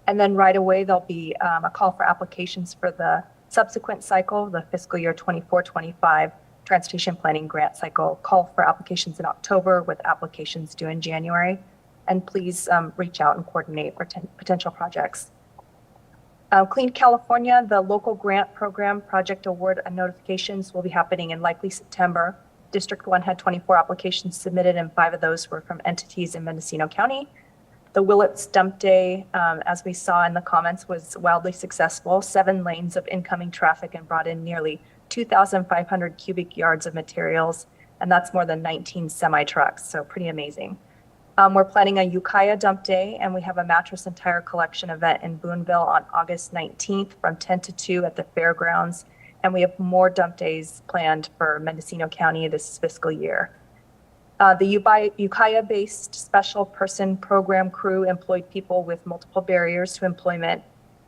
And then right away, there'll be a call for applications for the subsequent cycle, the fiscal year 24-25 Transportation Planning Grant Cycle. Call for applications in October with applications due in January. And please reach out and coordinate for potential projects. Clean California, the local grant program project award and notifications will be happening in likely September. District 1 had 24 applications submitted and 5 of those were from entities in Mendocino County. The Willits Dump Day, as we saw in the comments, was wildly successful. 7 lanes of incoming traffic and brought in nearly 2,500 cubic yards of materials, and that's more than 19 semi-trucks, so pretty amazing. We're planning a Ukiah Dump Day, and we have a mattress and tire collection event in Boonville on August 19th from 10 to 2 at the fairgrounds, and we have more dump days planned for Mendocino County this fiscal year. The Ukiah-based Special Person Program crew employed people with multiple barriers to employment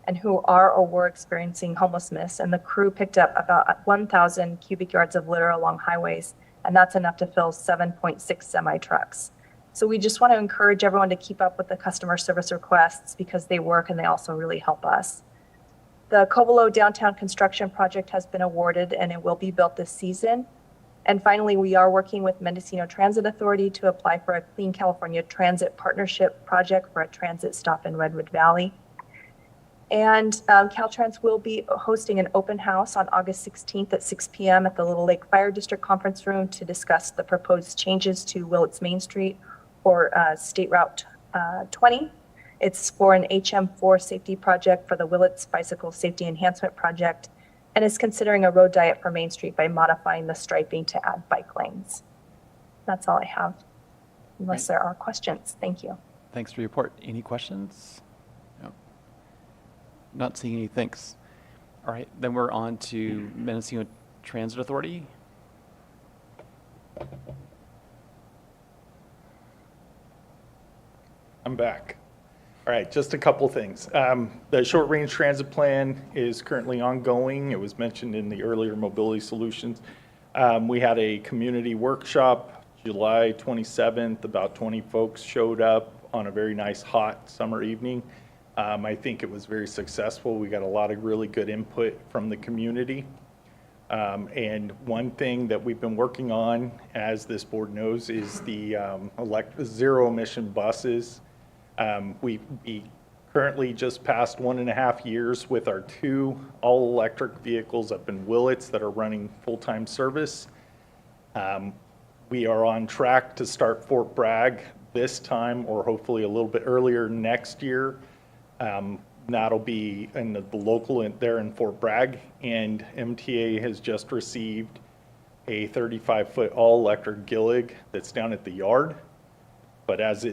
and who are or were experiencing homelessness, and the crew picked up about 1,000 cubic yards of litter along highways, and that's enough to fill 7.6 semi-trucks. So we just want to encourage everyone to keep up with the customer service requests because they work and they also really help us. The Covelo Downtown Construction Project has been awarded and it will be built this season. And finally, we are working with Mendocino Transit Authority to apply for a Clean California Transit Partnership Project for a transit stop in Redwood Valley. And Caltrans will be hosting an open house on August 16th at 6 p.m. at the Little Lake Fire District Conference Room to discuss the proposed changes to Willits Main Street or State Route 20. It's for an HM4 safety project for the Willits Bicycle Safety Enhancement Project, and is considering a road diet for Main Street by modifying the striping to add bike lanes. That's all I have, unless there are questions. Thank you. Thanks for your report. Any questions? No. Not seeing any thanks. All right, then we're on to Mendocino Transit Authority. I'm back. All right, just a couple things. The short-range transit plan is currently ongoing. It was mentioned in the earlier mobility solutions. We had a community workshop July 27th. About 20 folks showed up on a very nice hot summer evening. I think it was very successful. We got a lot of really good input from the community. And one thing that we've been working on, as this board knows, is the zero-emission buses. We currently just passed 1.5 years with our 2 all-electric vehicles up in Willits that are running full-time service. We are on track to start Fort Bragg this time, or hopefully a little bit earlier next year. That'll be in the local there in Fort Bragg, and MTA has just received a 35-foot all-electric Gillig that's down at the yard. But as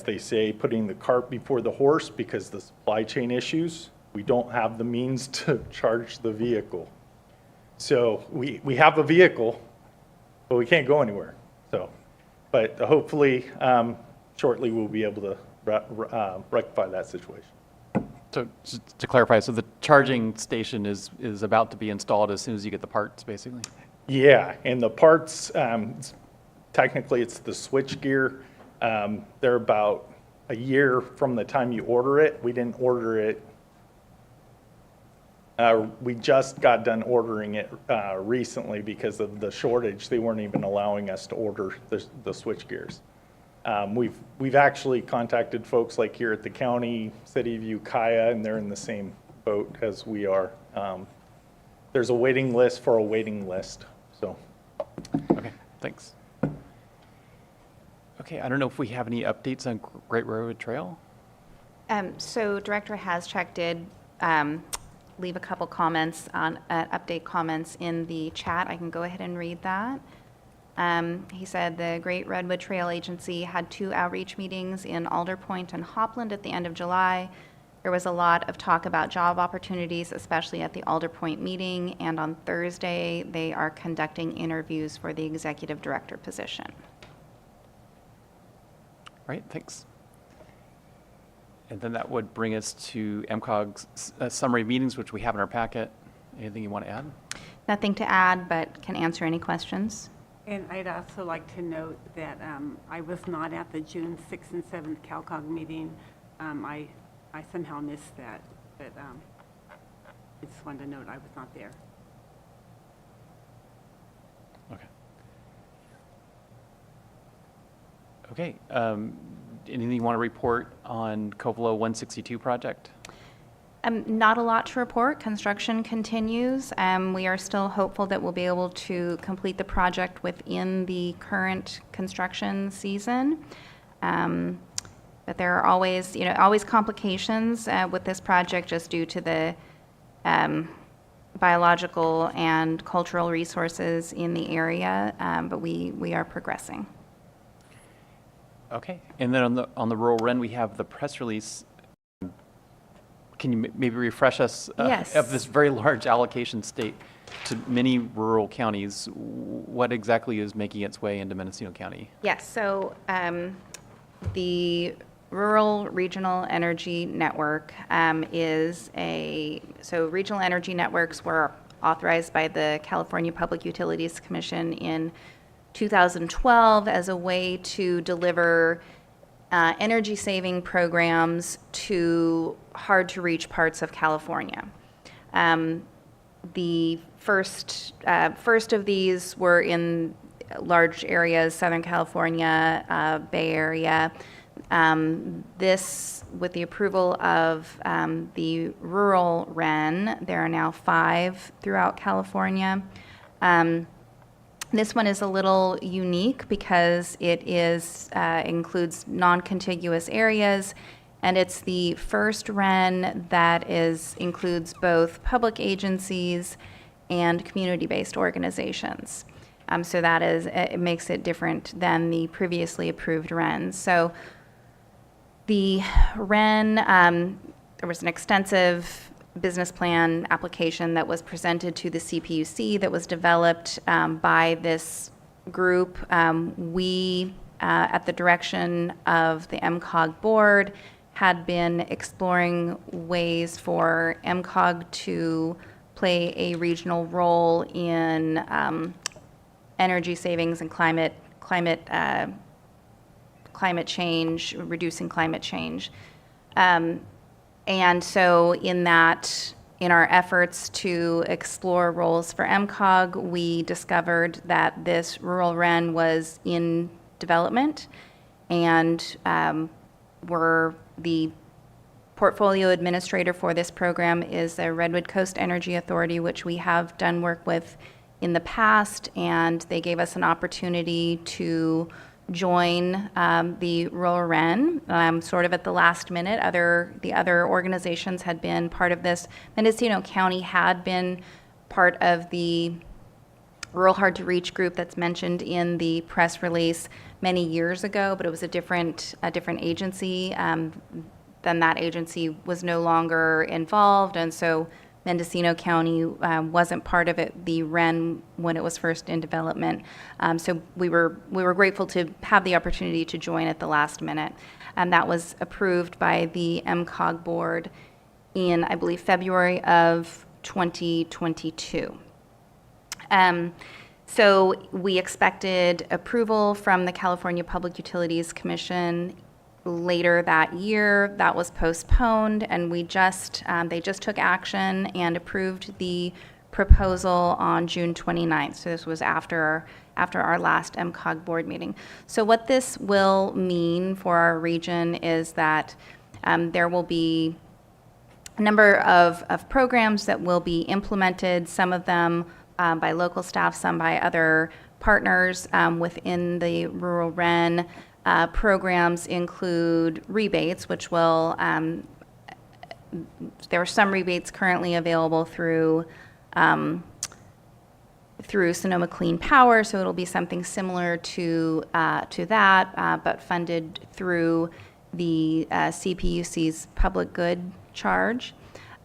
they say, putting the cart before the horse, because the supply chain issues, we don't have the means to charge the vehicle. So we have a vehicle, but we can't go anywhere. So, but hopefully shortly we'll be able to rectify that situation. So just to clarify, so the charging station is about to be installed as soon as you get the parts, basically? Yeah, and the parts, technically it's the switch gear. They're about a year from the time you order it. We didn't order it. We just got done ordering it recently because of the shortage. They weren't even allowing us to order the switch gears. We've actually contacted folks like here at the county, City of Ukiah, and they're in the same boat as we are. There's a waiting list for a waiting list, so. Okay, thanks. Okay, I don't know if we have any updates on Great Railroad Trail. So Director Hascheck did leave a couple comments on update comments in the chat. I can go ahead and read that. He said the Great Redwood Trail Agency had 2 outreach meetings in Alder Point and Hopland at the end of July. There was a lot of talk about job opportunities, especially at the Alder Point meeting, and on Thursday, they are conducting interviews for the executive director position. Right, thanks. And then that would bring us to MCOG's summary meetings, which we have in our packet. Anything you want to add? Nothing to add, but can answer any questions. And I'd also like to note that I was not at the June 6th and 7th CalCog meeting. I somehow missed that, but I just wanted to note I was not there. Okay. Okay. Anything you want to report on Covelo 162 project? Not a lot to report. Construction continues. We are still hopeful that we'll be able to complete the project within the current construction season. But there are always, always complications with this project just due to the biological and cultural resources in the area, but we are progressing. Okay, and then on the rural REN, we have the press release. Can you maybe refresh us Yes. of this very large allocation state to many rural counties? What exactly is making its way into Mendocino County? Yes, so the Rural Regional Energy Network so regional energy networks were authorized by the California Public Utilities Commission in 2012 as a way to deliver energy saving programs to hard to reach parts of California. The first of these were in large areas, Southern California, Bay Area. This, with the approval of the rural REN, there are now 5 throughout California. This one is a little unique because it includes non-contiguous areas, and it's the first REN that includes both public agencies and community-based organizations. So it makes it different than the previously approved RENs. So the REN, there was an extensive business plan application that was presented to the CPUC that was developed by this group. We, at the direction of the MCOG board, had been exploring ways for MCOG to play a regional role in energy savings and climate change, reducing climate change. And so in our efforts to explore roles for MCOG, we discovered that this rural REN was in development, and the portfolio administrator for this program is the Redwood Coast Energy Authority, which we have done work with in the past, and they gave us an opportunity to join the rural REN sort of at the last minute. The other organizations had been part of this. Mendocino County had been part of the Rural Hard to Reach group that's mentioned in the press release many years ago, but it was a different agency. Then that agency was no longer involved, and so Mendocino County wasn't part of it, the REN, when it was first in development. So we were grateful to have the opportunity to join at the last minute. And that was approved by the MCOG board in, I believe, February of 2022. So we expected approval from the California Public Utilities Commission later that year. That was postponed, and they just took action and approved the proposal on June 29th. So this was after our last MCOG board meeting. So what this will mean for our region is that there will be a number of programs that will be implemented, some of them by local staff, some by other partners within the rural REN. Programs include rebates, which will, there are some rebates currently available through Sonoma Clean Power, so it'll be something similar to that, but funded through the CPUC's public good charge.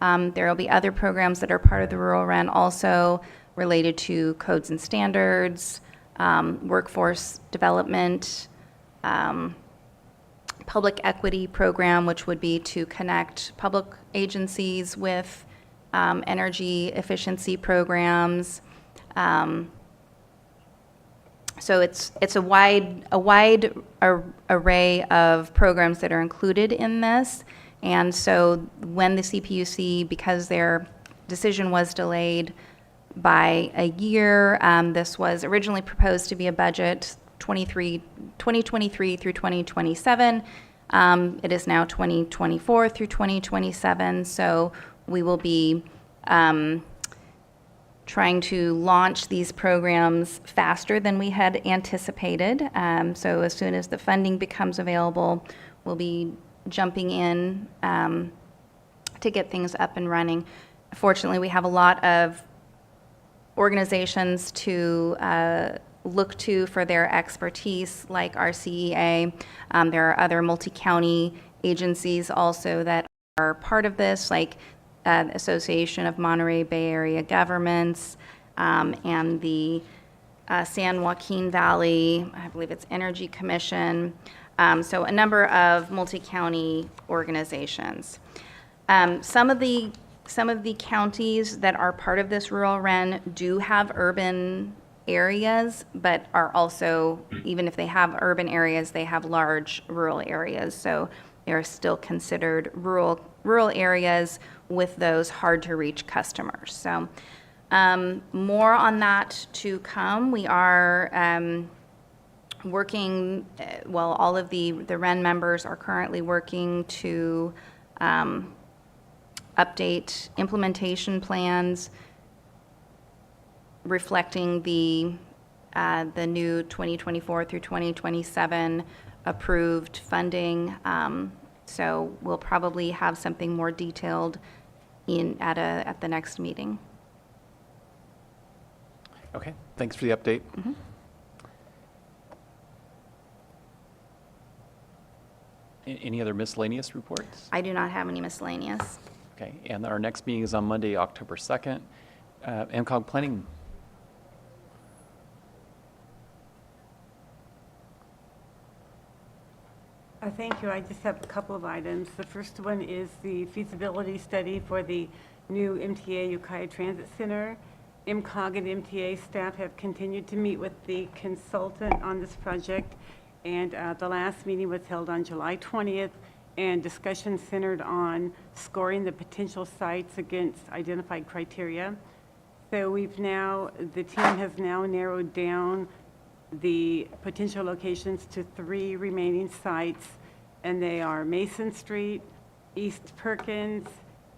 There will be other programs that are part of the rural REN also related to codes and standards, workforce development, public equity program, which would be to connect public agencies with energy efficiency programs. So it's a wide array of programs that are included in this. And so when the CPUC, because their decision was delayed by a year, this was originally proposed to be a budget 2023 through 2027. It is now 2024 through 2027. So we will be trying to launch these programs faster than we had anticipated. So as soon as the funding becomes available, we'll be jumping in to get things up and running. Fortunately, we have a lot of organizations to look to for their expertise, like our CEA. There are other multi-county agencies also that are part of this, like Association of Monterey Bay Area Governments and the San Joaquin Valley, I believe it's Energy Commission. So a number of multi-county organizations. Some of the counties that are part of this rural REN do have urban areas, but are also, even if they have urban areas, they have large rural areas. So they are still considered rural areas with those hard to reach customers. So more on that to come. We are working, well, all of the REN members are currently working to update implementation plans reflecting the new 2024 through 2027 approved funding. So we'll probably have something more detailed at the next meeting. Okay, thanks for the update. Mm-hmm. Any other miscellaneous reports? I do not have any miscellaneous. Okay, and our next meeting is on Monday, October 2nd. MCOG Planning. Thank you. I just have a couple of items. The first one is the feasibility study for the new MTA Ukiah Transit Center. MCOG and MTA staff have continued to meet with the consultant on this project, and the last meeting was held on July 20th, and discussion centered on scoring the potential sites against identified criteria. So the team has now narrowed down the potential locations to 3 remaining sites, and they are Mason Street, East Perkins,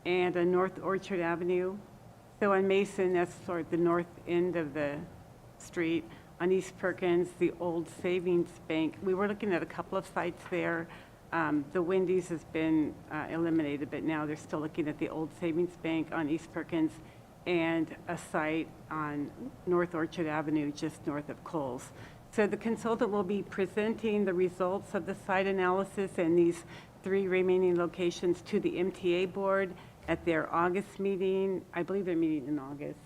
and North Orchard Avenue. So on Mason, that's sort of the north end of the street. On East Perkins, the old savings bank. We were looking at a couple of sites there. The Wendy's has been eliminated, but now they're still looking at the old savings bank on East Perkins and a site on North Orchard Avenue, just north of Kohl's. So the consultant will be presenting the results of the site analysis and these 3 remaining locations to the MTA board at their August meeting. I believe they're meeting in August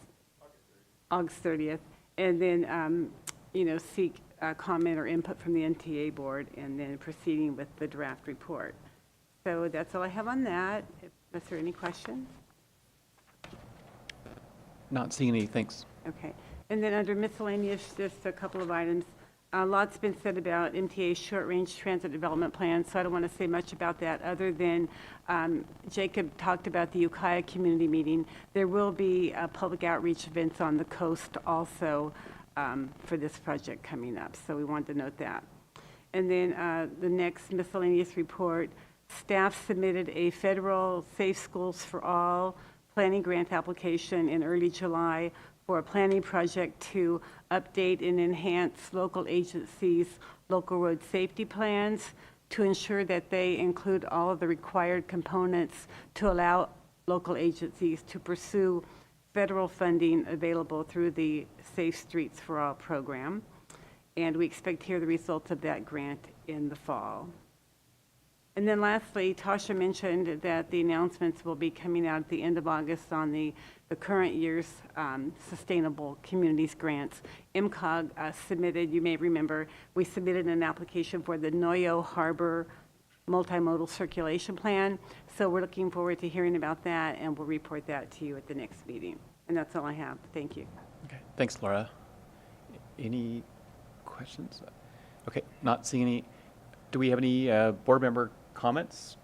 30th. And then, seek comment or input from the MTA board, and then proceeding with the draft report. So that's all I have on that. Is there any questions? Not seeing any, thanks. Okay. And then under miscellaneous, just a couple of items. a lot's been said about MTA's short-range transit development plan, so I don't want to say much about that other than Jacob talked about the Ukiah community meeting. There will be public outreach events on the coast also for this project coming up, so we wanted to note that. And then the next miscellaneous report, staff submitted a federal Safe Schools for All planning grant application in early July for a planning project to update and enhance local agencies' local road safety plans to ensure that they include all of the required components to allow local agencies to pursue federal funding available through the Safe Streets for All program. And we expect to hear the results of that grant in the fall. And then lastly, Tasha mentioned that the announcements will be coming out at the end of August on the current year's Sustainable Communities Grants. MCOG submitted, you may remember, we submitted an application for the Noyo Harbor Multimodal Circulation Plan. So we're looking forward to hearing about that, and we'll report that to you at the next meeting. And that's all I have. Thank you. Okay, thanks, Laura. Any questions? Okay, not seeing any. Do we have any board member comments?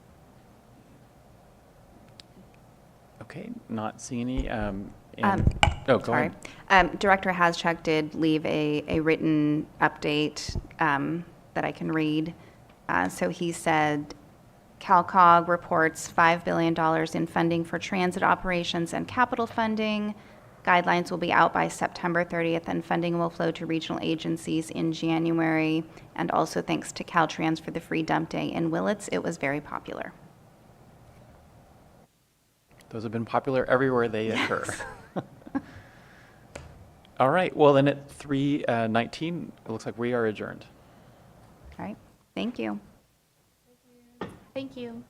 Okay, not seeing any. Oh, go sorry. ahead. Director Haschuk did leave a written update that I can read. So he said, CalCog reports $5 billion in funding for transit operations and capital funding. Guidelines will be out by September 30th, and funding will flow to regional agencies in January. And also thanks to Caltrans for the free dump day in Willits. It was very popular. Those have been popular everywhere they occur. All right, well then at 3:19, it looks like we are adjourned. All right, thank you. Thank you.